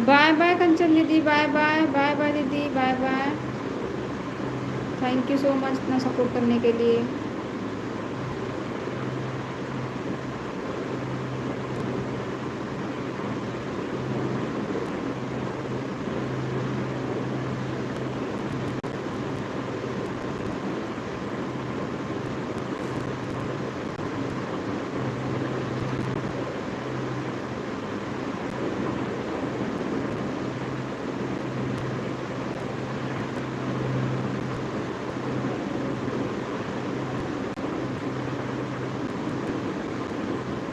Bye bye Kanchan दीदी, बाय बाय, बाय बाय दीदी, bye bye. Thank you so much इतना सपोर्ट करने के लिए।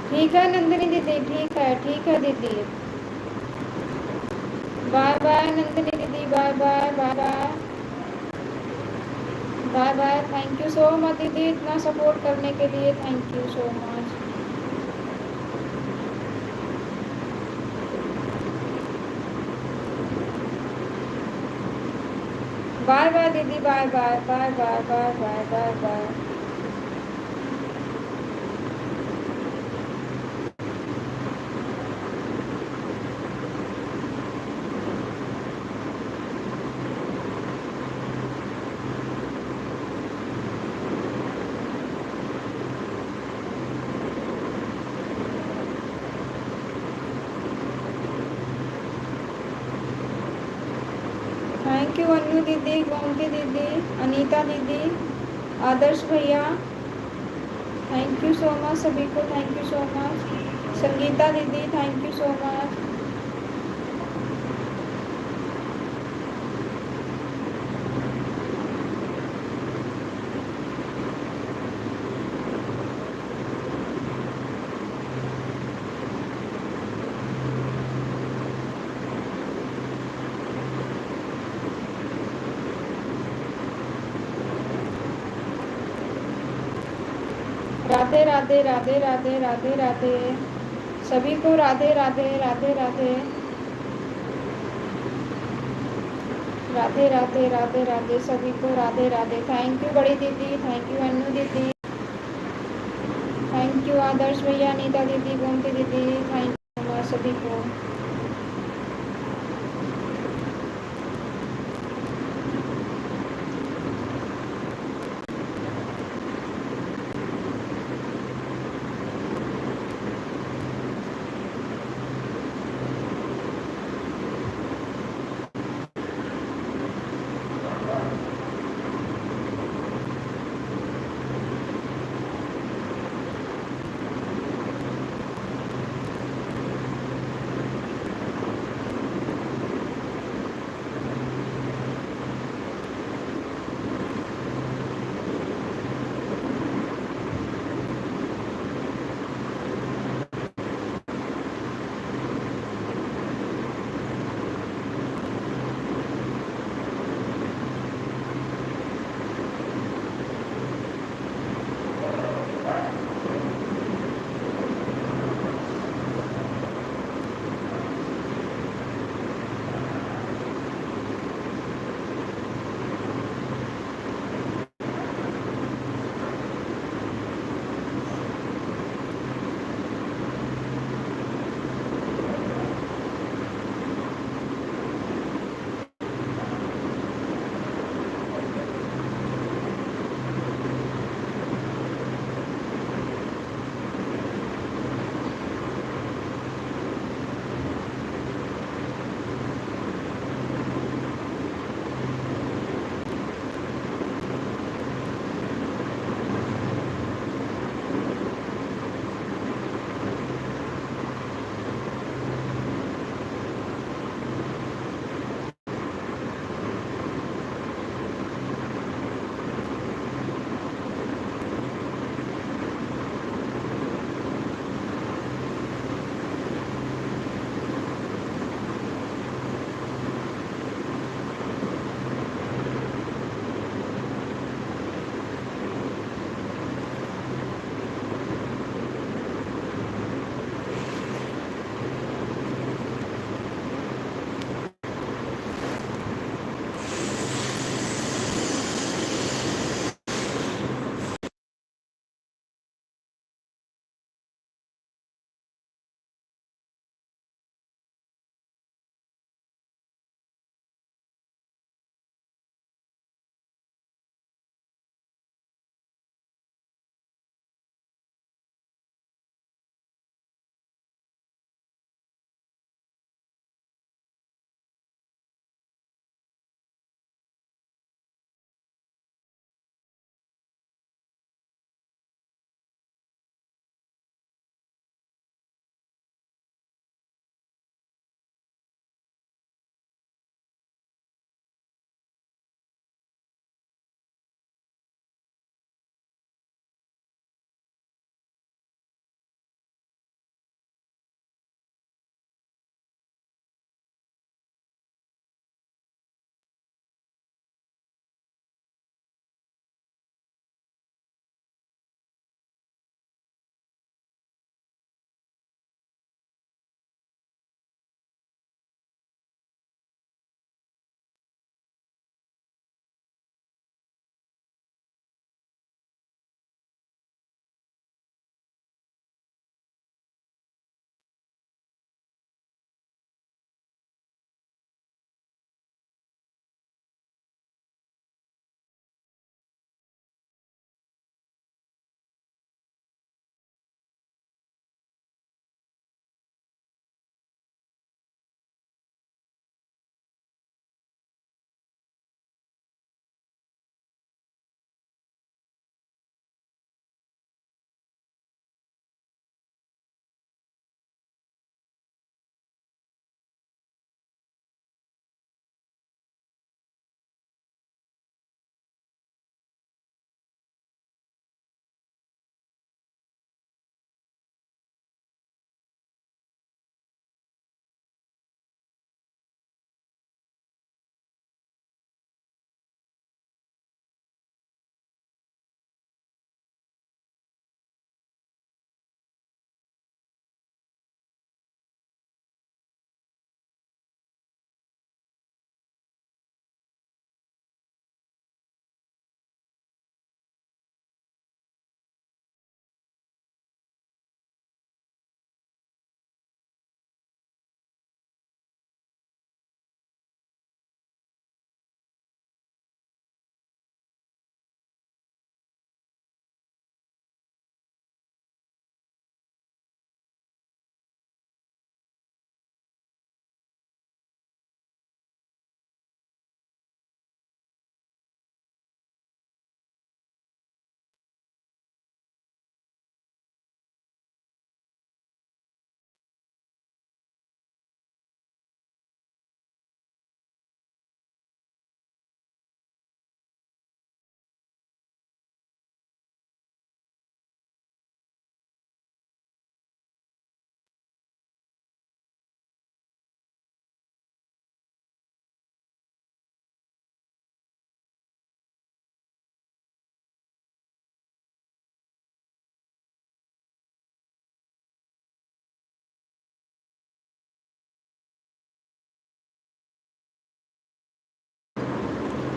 ठीक है नंदिनी दीदी, ठीक है दीदी। बाय बाय नंदिनी दीदी, bye bye, bye bye, bye bye. Thank you so much दीदी इतना सपोर्ट करने के लिए, thank you so much. Bye bye दीदी, bye bye, bye bye, bye bye, bye bye. Thank you Anu दीदी, गोमती दीदी, अनीता दीदी, आदर्श भैया, थैंक यू सो मच सभी को, thank you so much. Sangeeta दीदी thank you so much. Radhe Radhe, Radhe Radhe, Radhe Radhe सभी को, राधे राधे, राधे राधे, राधे राधे, राधे राधे सभी को, राधे राधे। थैंक यू बड़ी दीदी, थैंक यू अनु दीदी, थैंक यू आदर्श भैया, अनीता दीदी, गोमती दीदी, थैंक यू सभी को।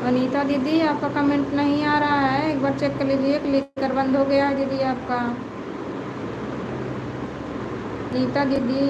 अनीता दीदी आपका कमेंट नहीं आ रहा है, एक बार चेक कर लीजिए, क्लिक कर बंद हो गया है दीदी आपका। अनीता दीदी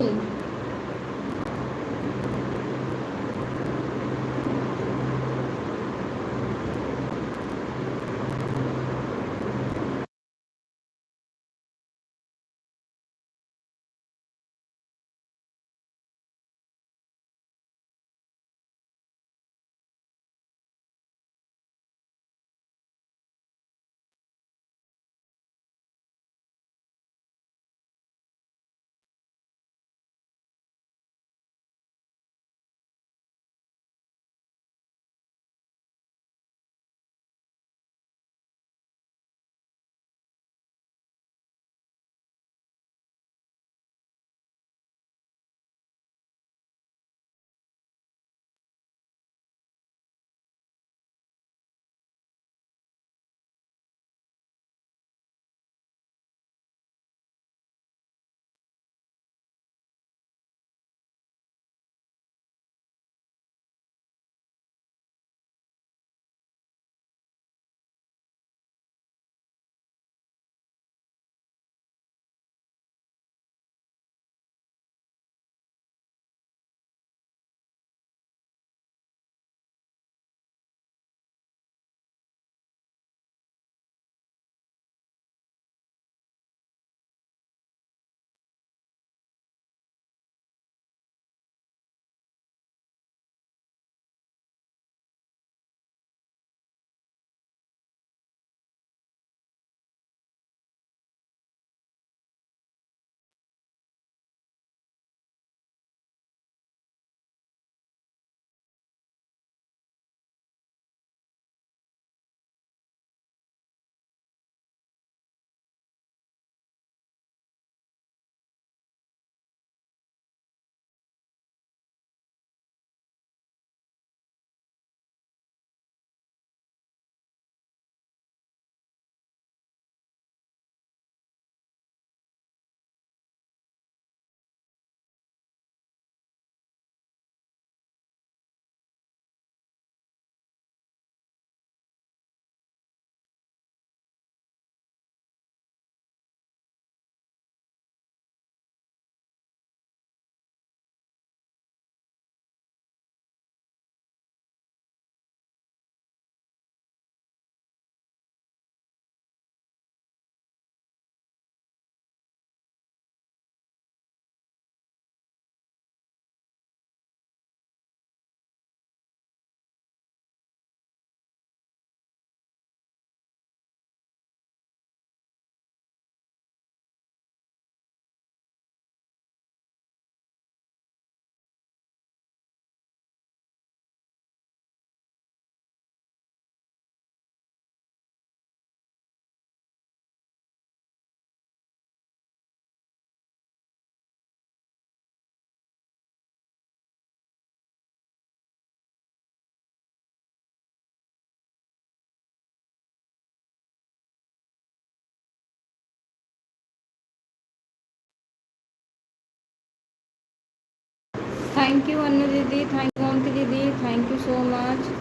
थैंक यू अनु दीदी, थैंक यू गोमती दीदी, thank you so much.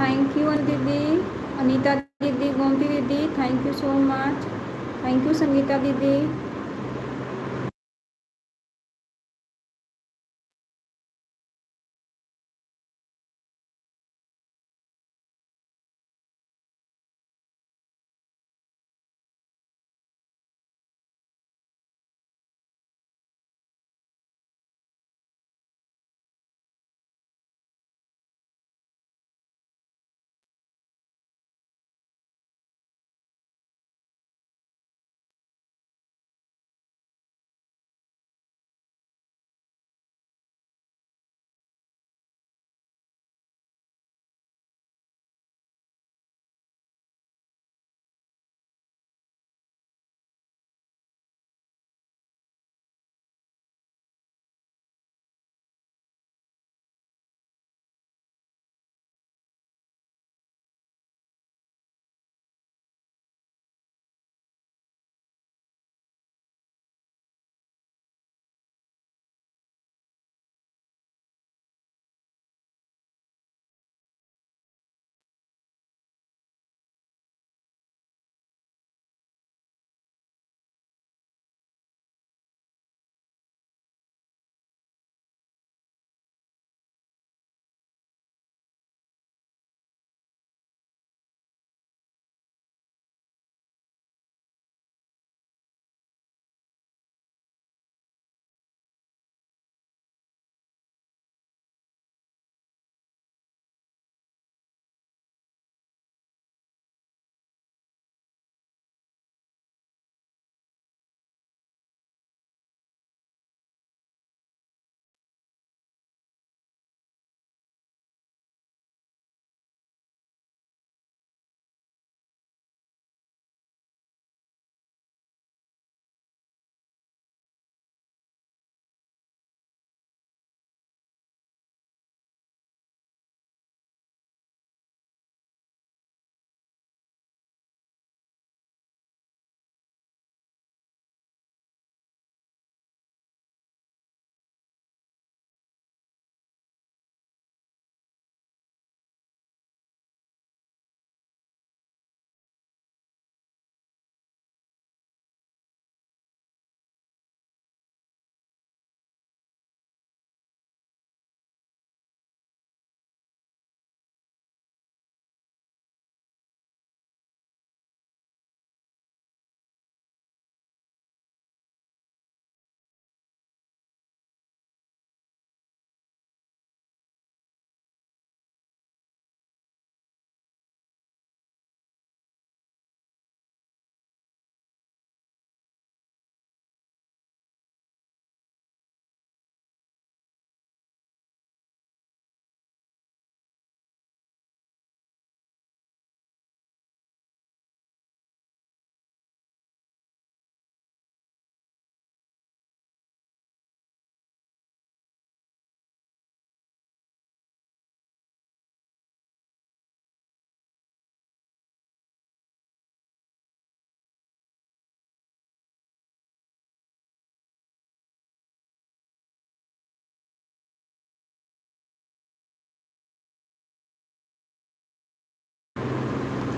Thank you दीदी, अनीता दीदी, गोमती दीदी, thank you so much, thank you Sangeeta दीदी।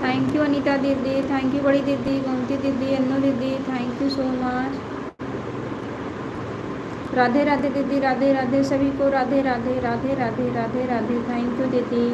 थैंक यू अनीता दीदी, थैंक यू बड़ी दीदी, गोमती दीदी, अन्नू दीदी, thank you so much. Radhe Radhe दीदी, राधे राधे सभी को, राधे राधे राधे राधे राधे राधे, थैंक यू दीदी।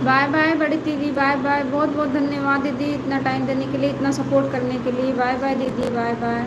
बाय बाय बड़ी दीदी, बाय बाय। बहुत बहुत धन्यवाद दीदी इतना टाइम देने के लिए, इतना सपोर्ट करने के लिए। बाय बाय दीदी, बाय बाय।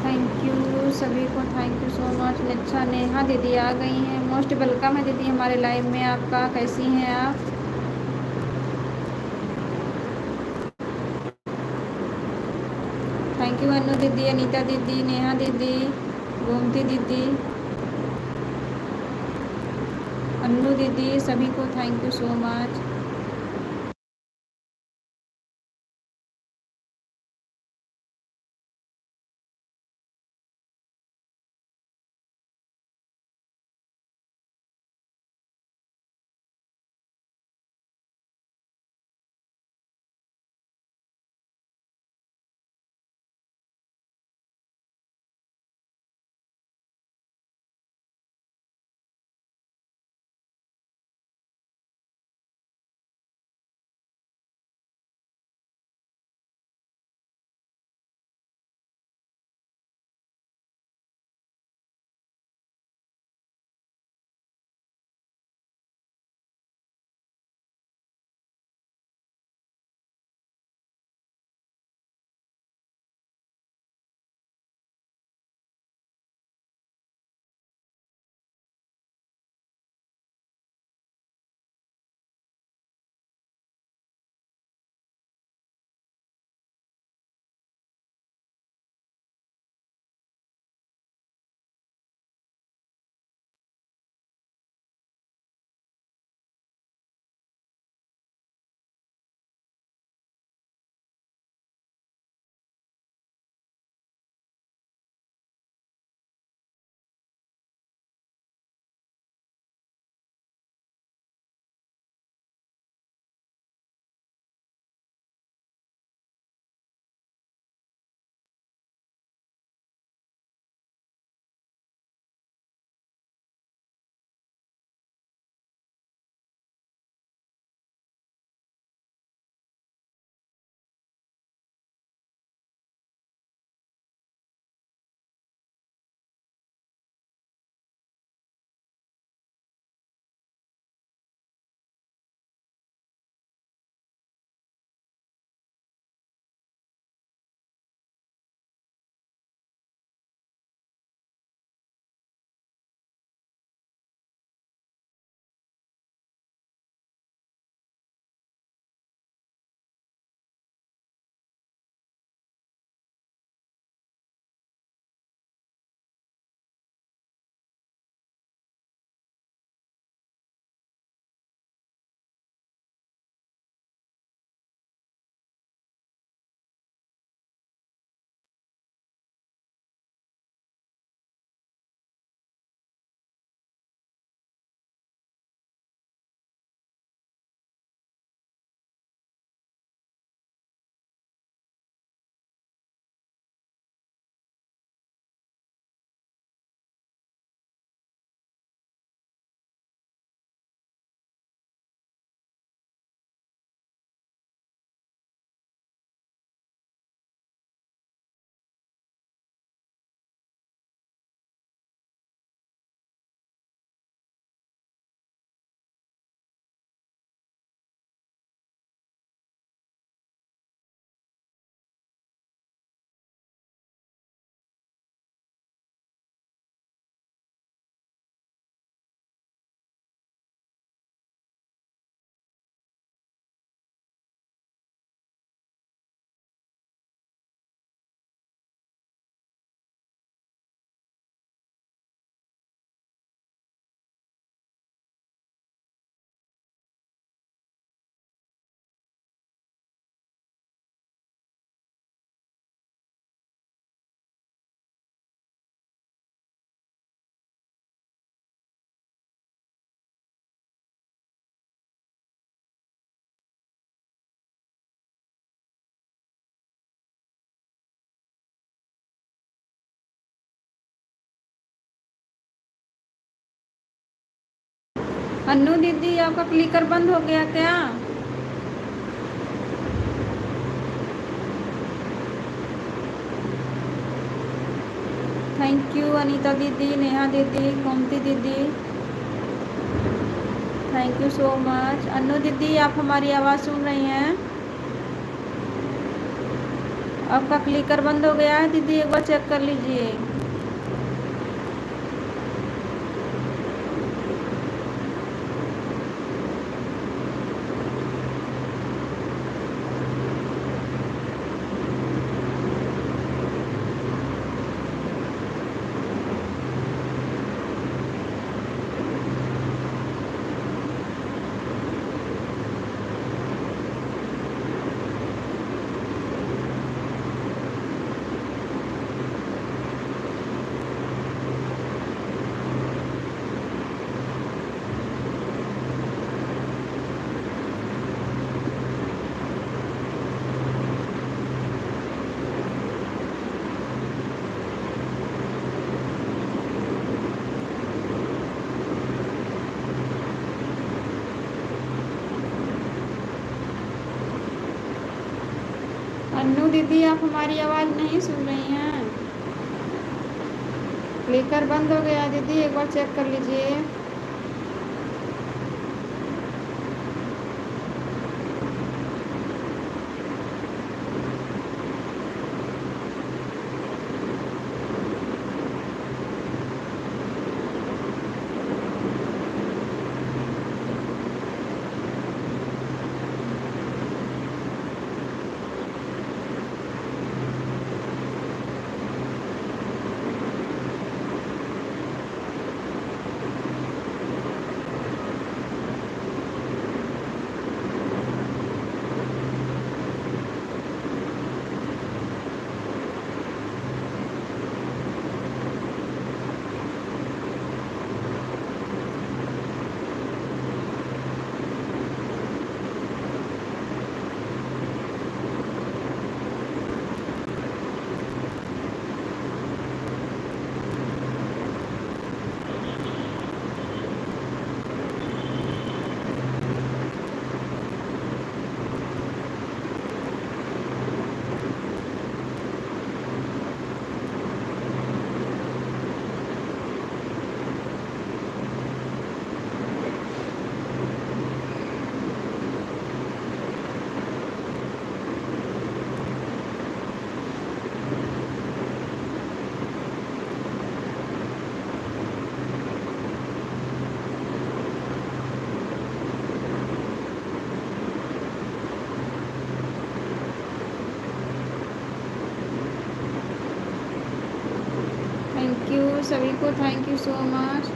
थैंक यू सभी को, थैंक यू सो मच। अच्छा, नेहा दीदी आ गई हैं। मोस्ट वेलकम है दीदी हमारे लाइव में आपका। कैसी हैं आप? थैंक यू अनु दीदी, अनीता दीदी, नेहा दीदी, गोमती दीदी, अन्नू दीदी, सभी को thank you so much. Annu दीदी आपका क्लिकर बंद हो गया क्या? थैंक यू अनीता दीदी, नेहा दीदी, गोमती दीदी, thank you so much. Annu दीदी आप हमारी आवाज़ सुन रही हैं? आपका क्लिकर बंद हो गया है दीदी, एक बार चेक कर लीजिए। अन्नू दीदी आप हमारी आवाज़ नहीं सुन रही हैं? क्लिकर बंद हो गया दीदी, एक बार चेक कर लीजिए। थैंक यू सभी को, thank you so much.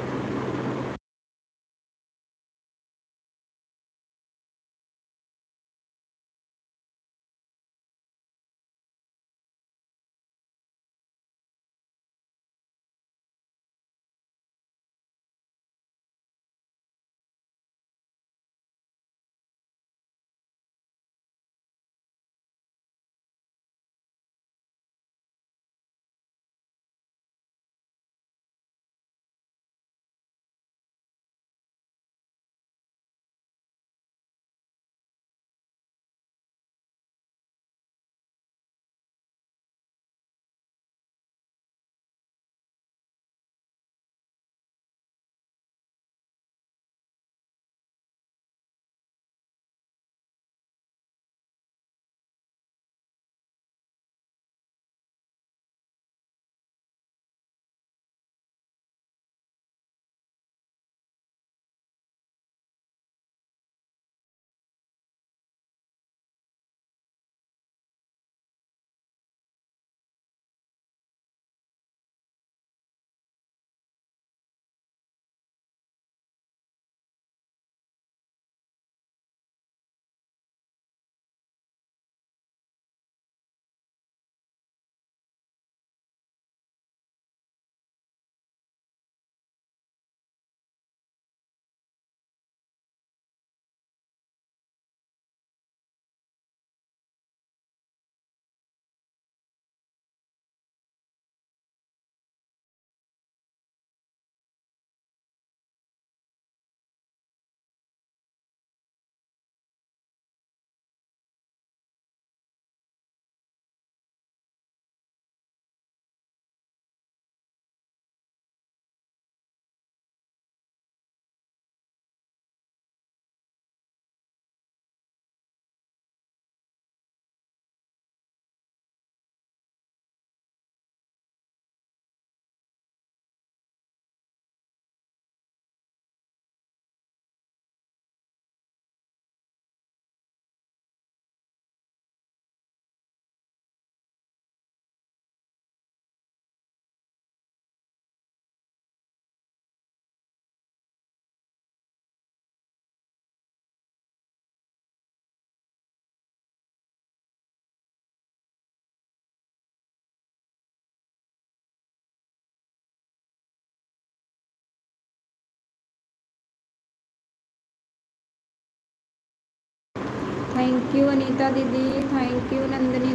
Thank you Anita दीदी, थैंक यू नंदिनी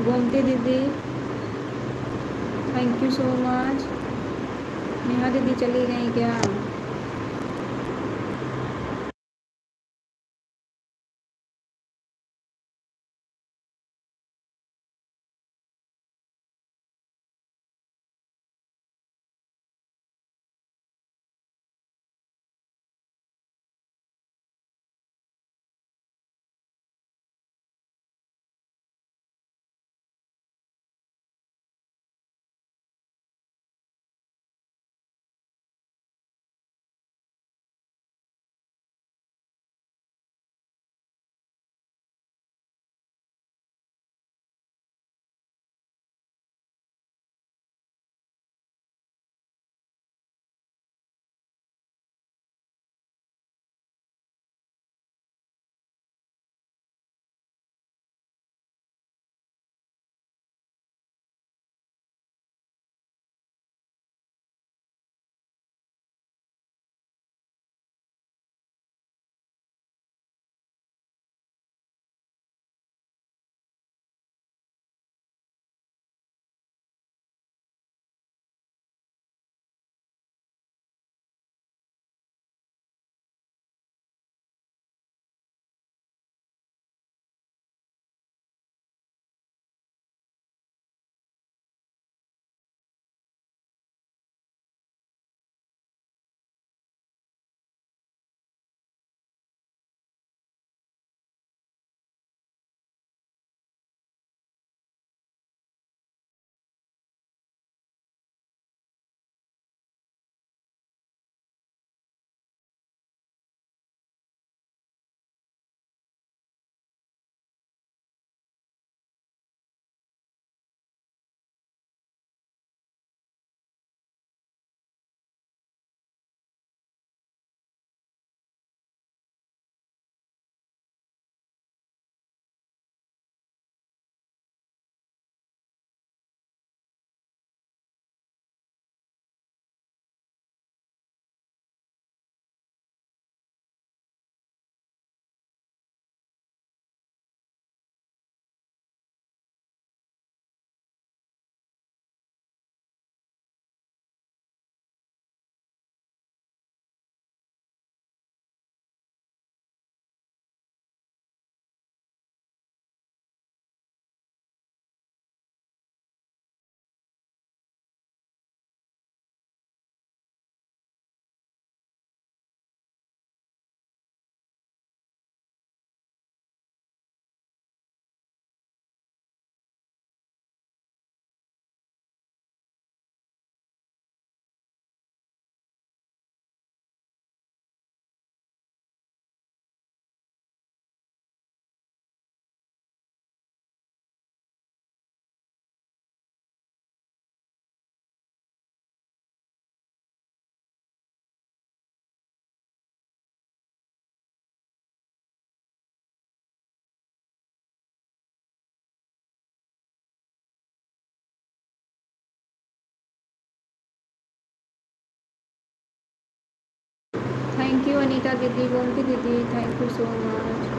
गोमती दीदी, thank you so much. Neha दीदी चली गई क्या? थैंक यू अनीता दीदी, गोमती दीदी, thank you so much.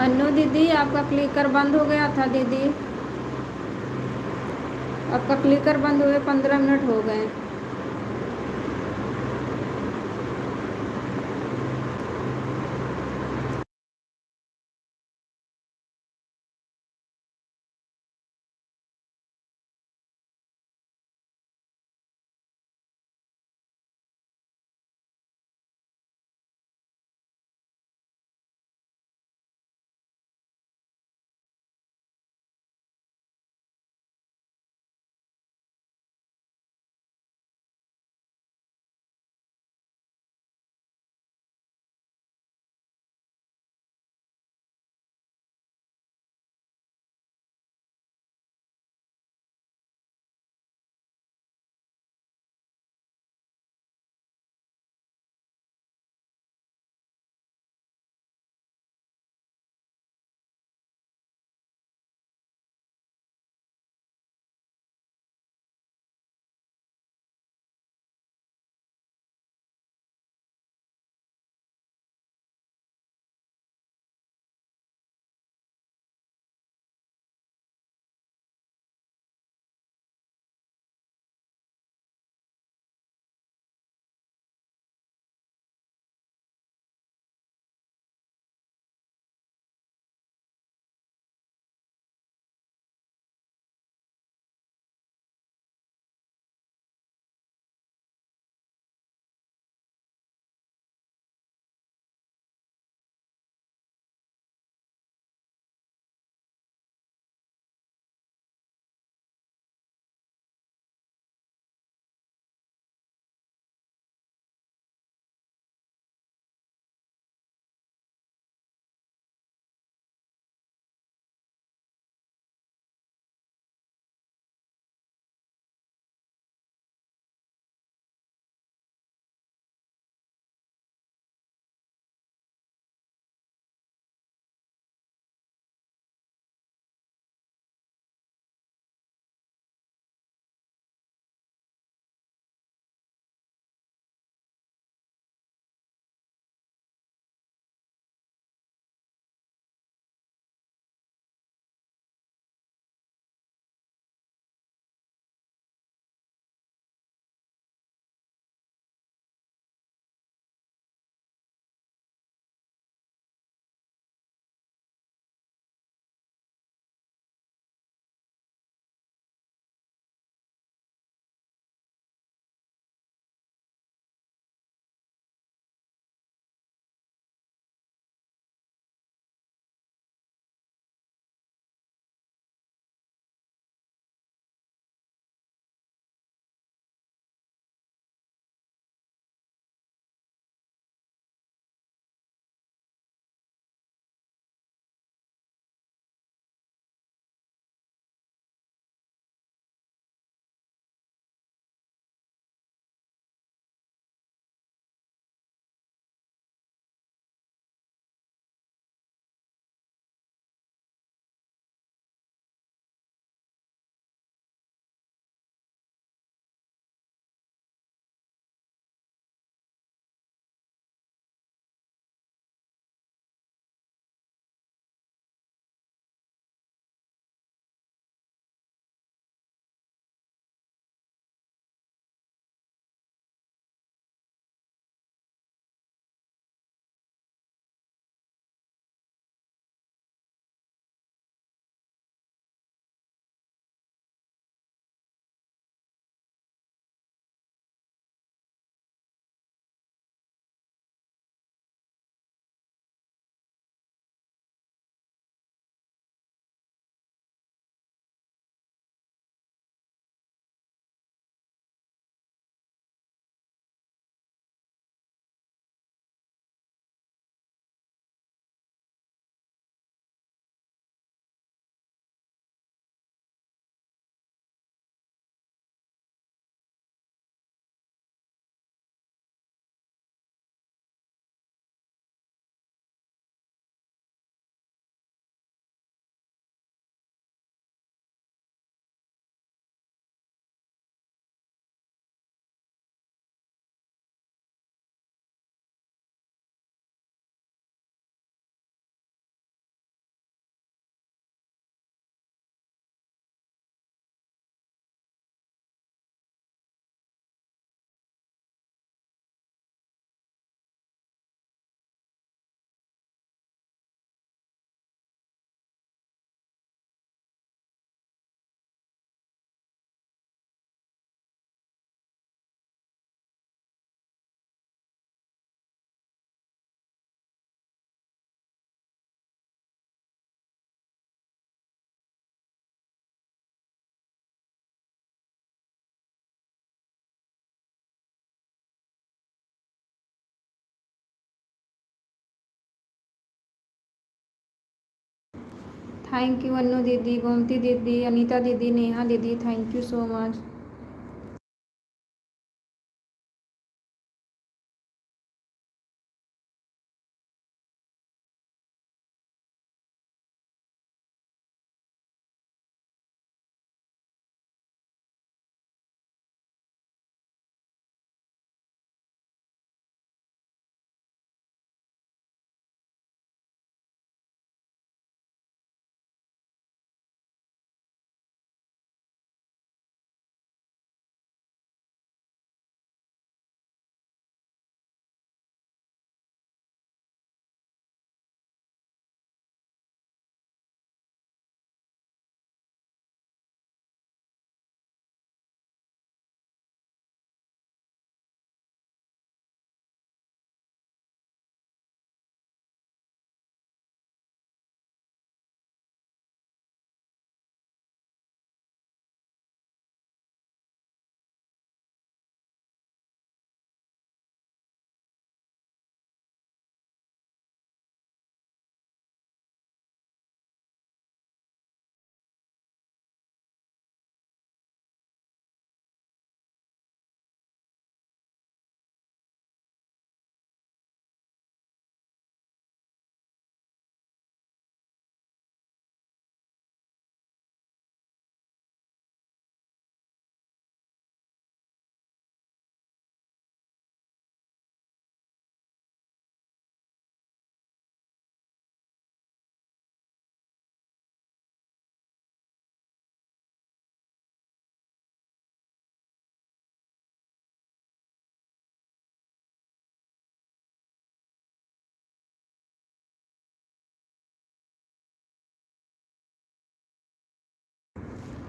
Annu दीदी आपका क्लिकर बंद हो गया था दीदी, आपका क्लिकर बंद हुए 15 मिनट हो गए। थैंक यू अन्नू दीदी, गोमती दीदी, अनीता दीदी, नेहा दीदी, thank you so much.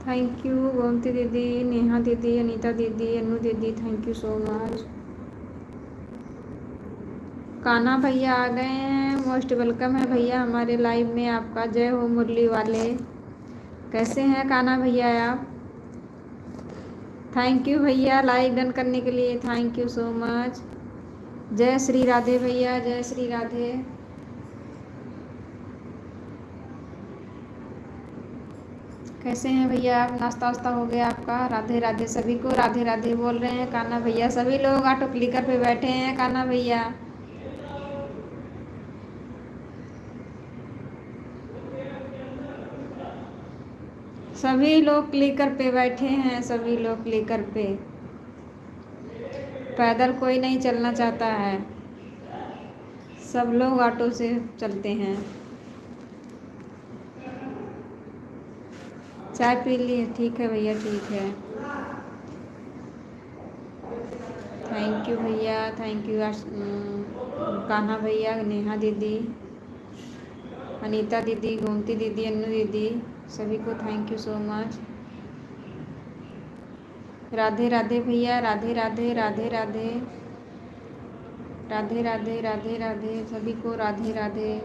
Thank you Gomti दीदी, नेहा दीदी, अनीता दीदी, अन्नू दीदी, thank you so much. Kanha भैया आ गए हैं, मोस्ट वेलकम है भैया हमारे लाइव में आपका। जय हो मुरली वाले, कैसे हैं कान्हा भैया आप? थैंक यू भैया लाइव डन करने के लिए, थैंक यू सो मच। जय श्री राधे भैया, जय श्री राधे। कैसे हैं भैया आप? नाश्ता वास्ता हो गया आपका? राधे राधे सभी को, राधे राधे बोल रहे हैं कान्हा भैया। सभी लोग ऑटो क्लिकर पे बैठे हैं कान्हा भैया। सभी लोग क्लिकर पे बैठे हैं, सभी लोग क्लिकर पे। पैदल कोई नहीं चलना चाहता है, सब लोग ऑटो से चलते हैं। चाय पी लिए? ठीक है भैया, ठीक है। थैंक यू भैया, थैंक यू कान्हा भैया, नेहा दीदी, अनीता दीदी, गोमती दीदी, अन्नू दीदी, सभी को thank you so much. Radhe Radhe भैया, राधे राधे, राधे राधे, राधे राधे, राधे राधे सभी को, राधे राधे।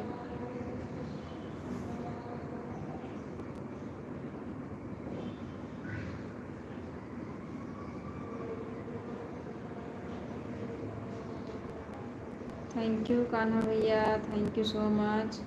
थैंक यू कान्हा भैया, थैंक यू सो मच।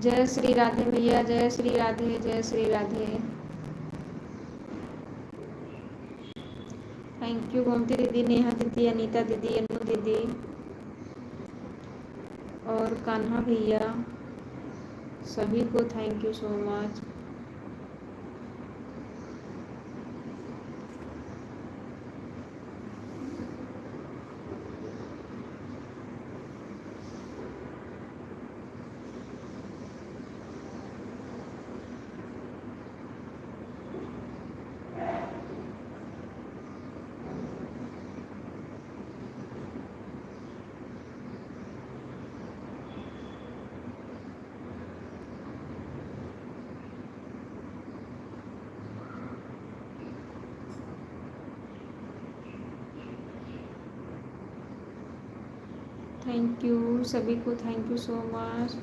जय श्री राधे भैया, जय श्री राधे, जय श्री राधे। थैंक यू गोमती दीदी, नेहा दीदी, अनीता दीदी, अन्नू दीदी और कान्हा भैया, सभी को thank you so much. Thank you सभी को, thank you so much.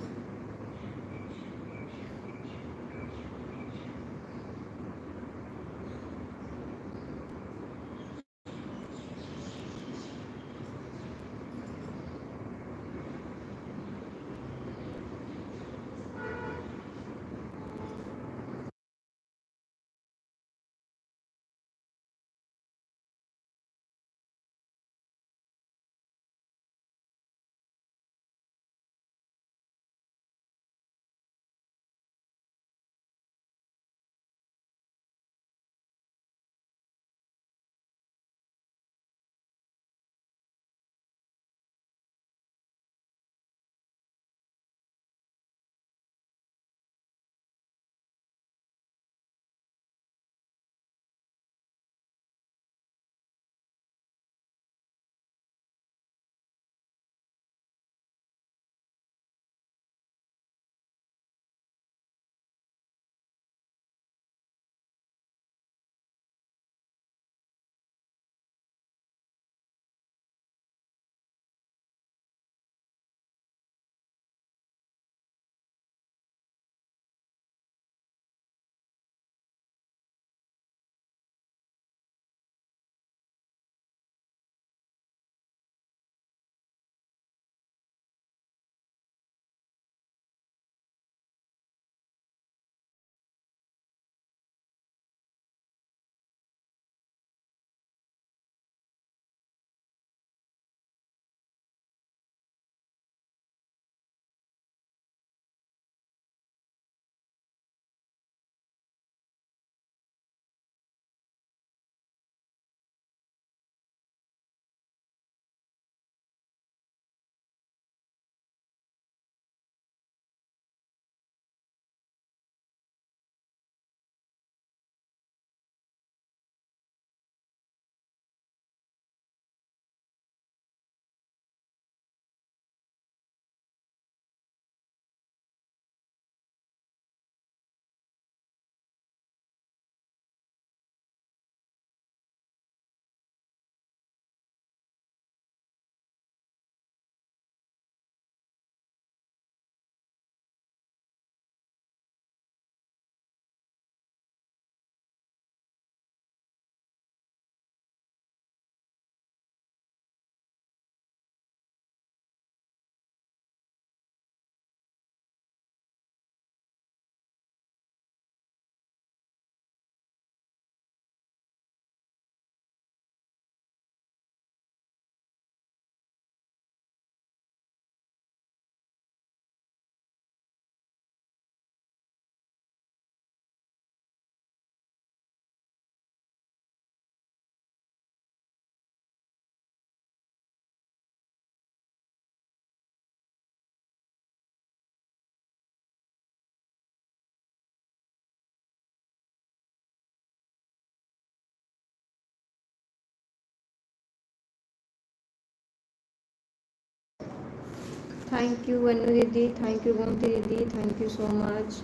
Thank you Vanu दीदी, थैंक यू गोमती दीदी, thank you so much.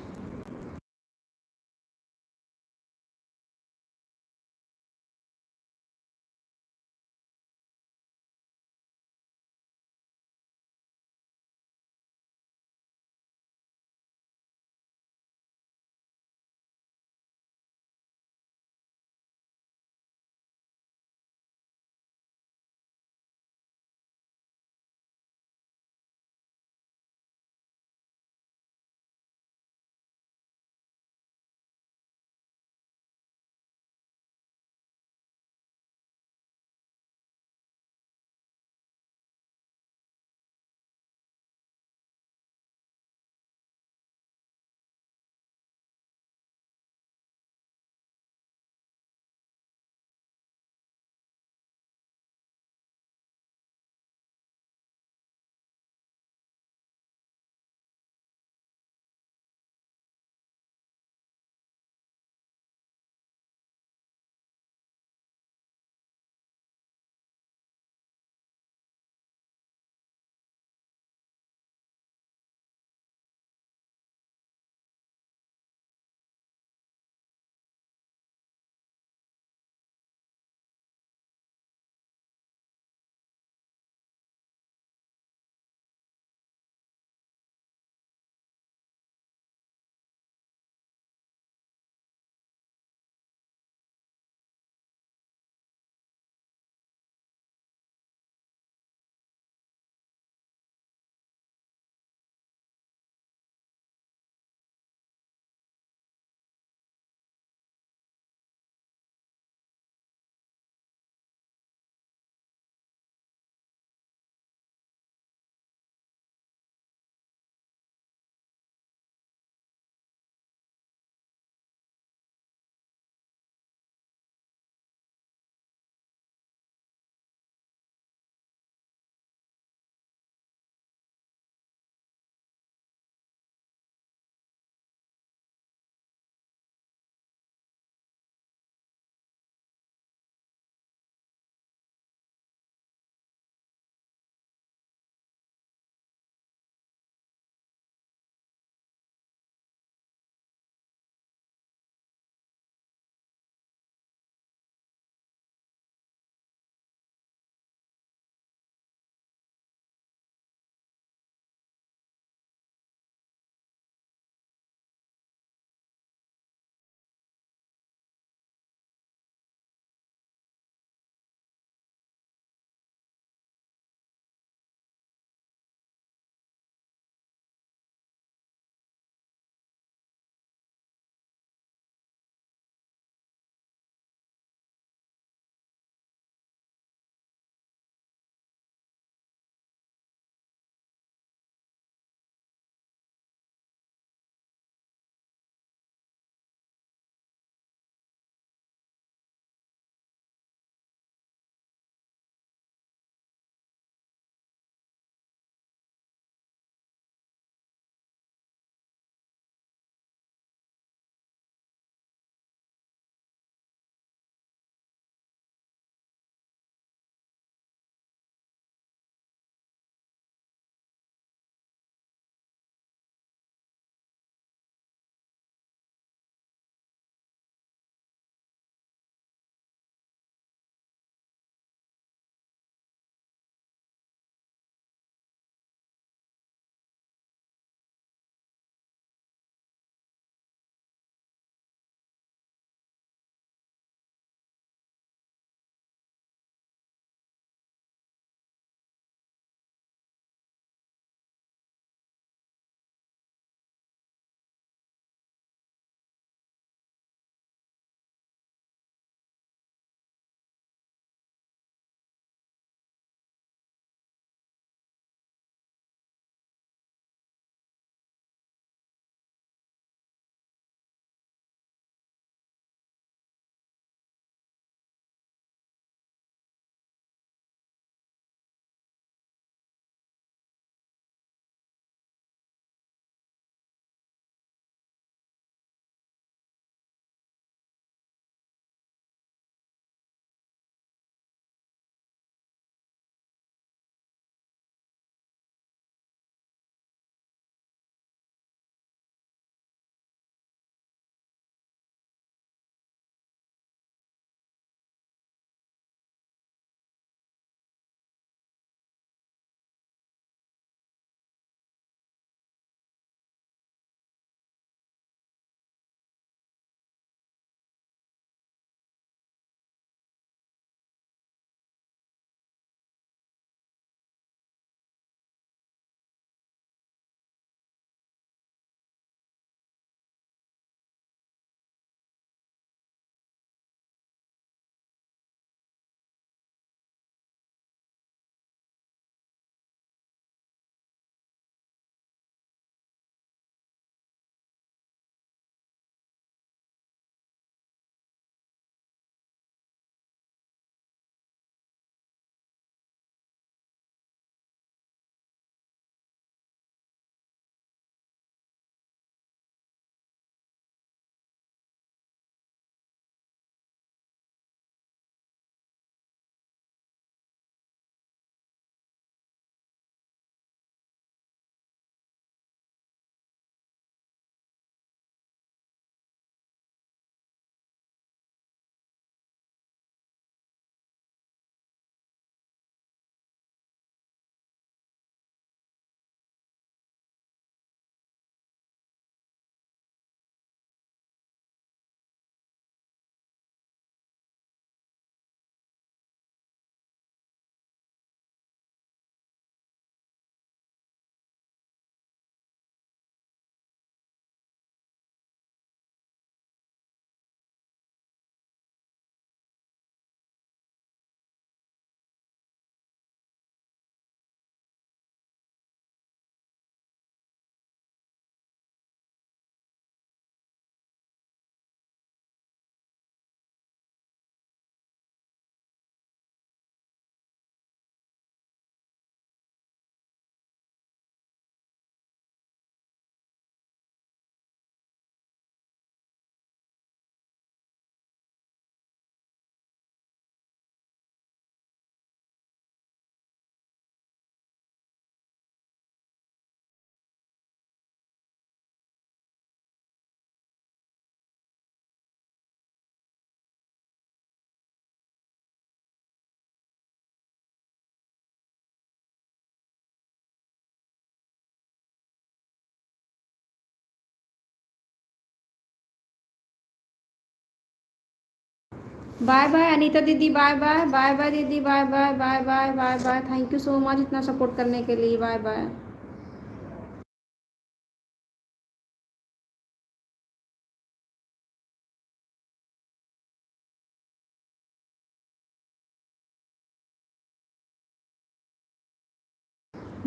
Bye bye Anita दीदी, बाय बाय, बाय बाय दीदी, bye bye, bye bye, bye bye. Thank you so much इतना support करने के लिए। Bye bye.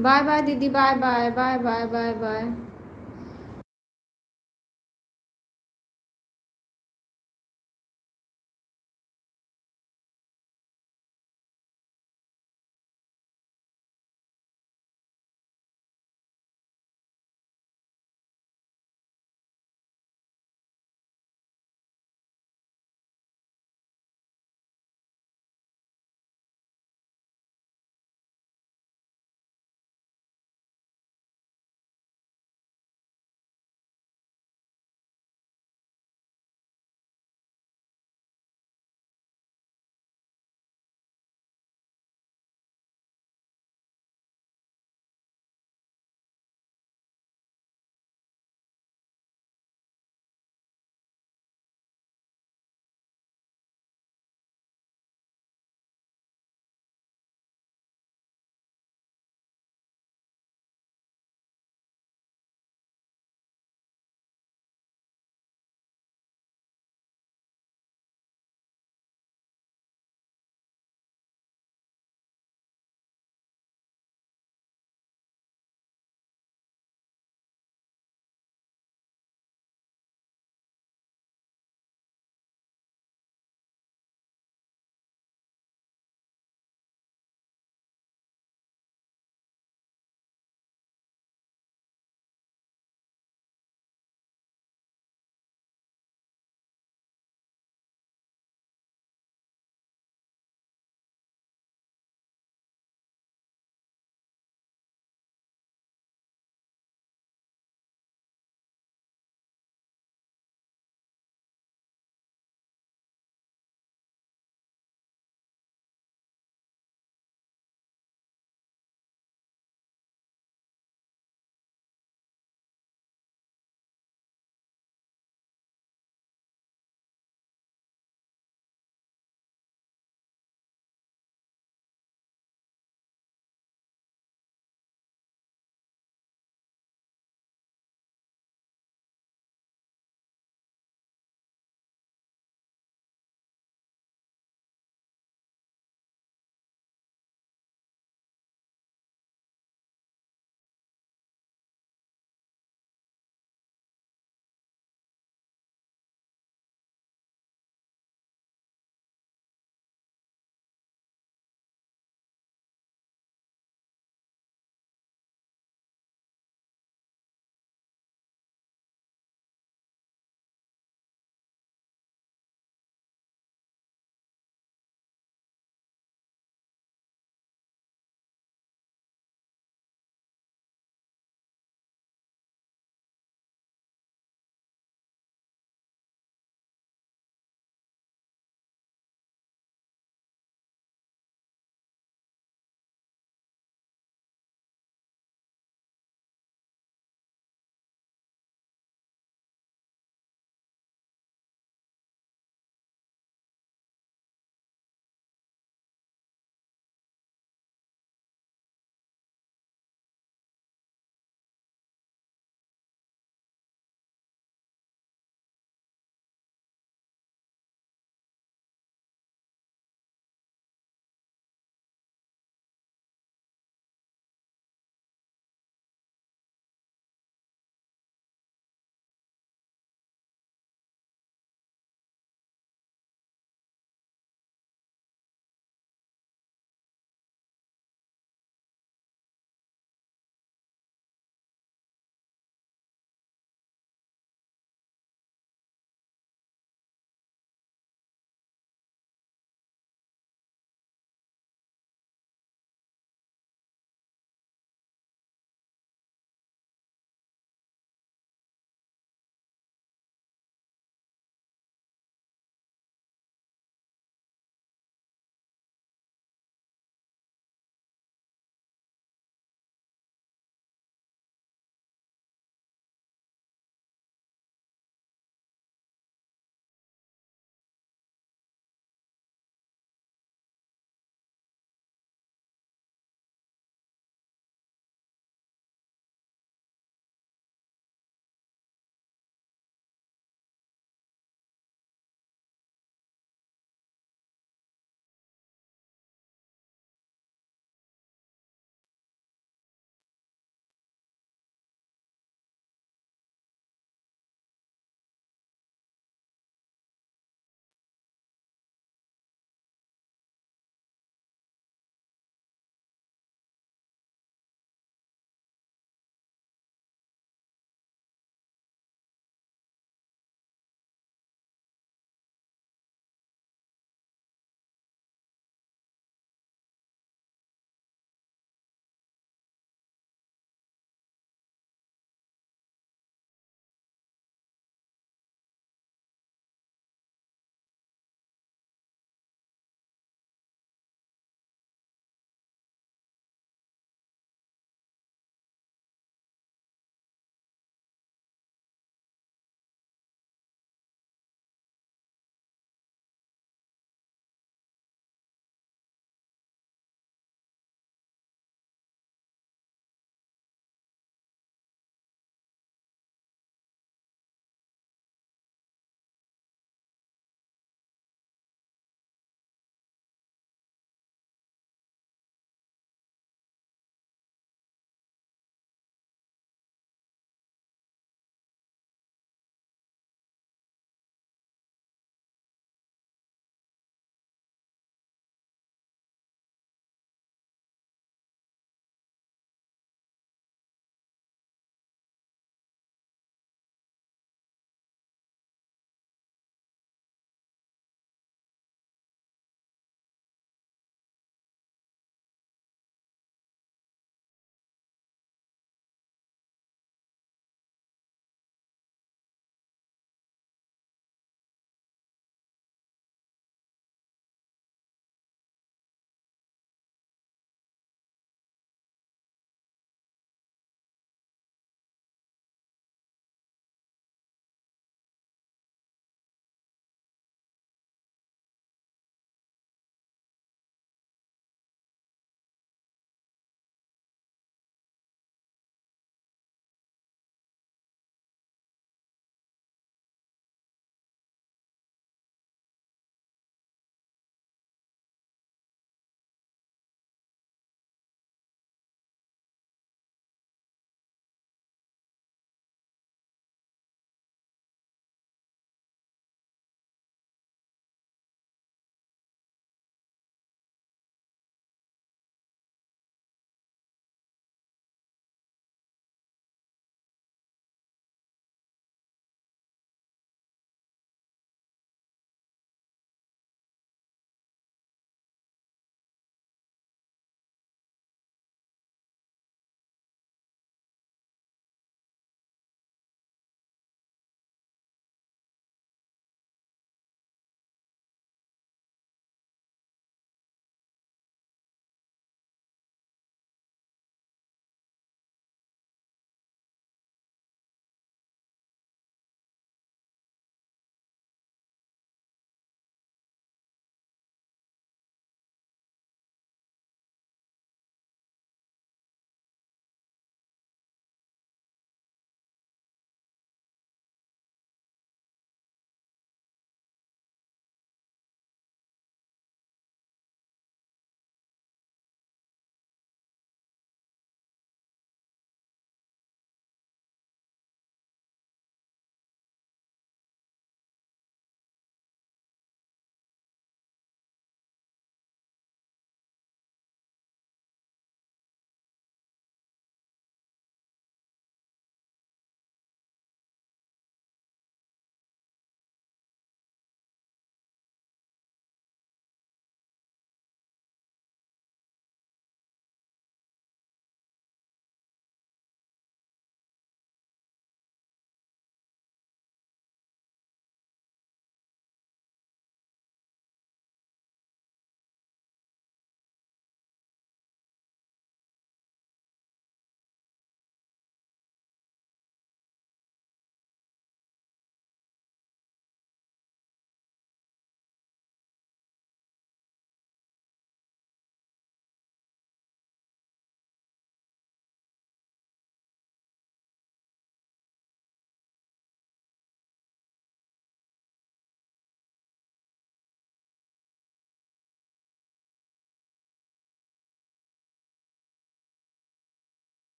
बाय बाय दीदी, bye bye, bye bye, bye bye.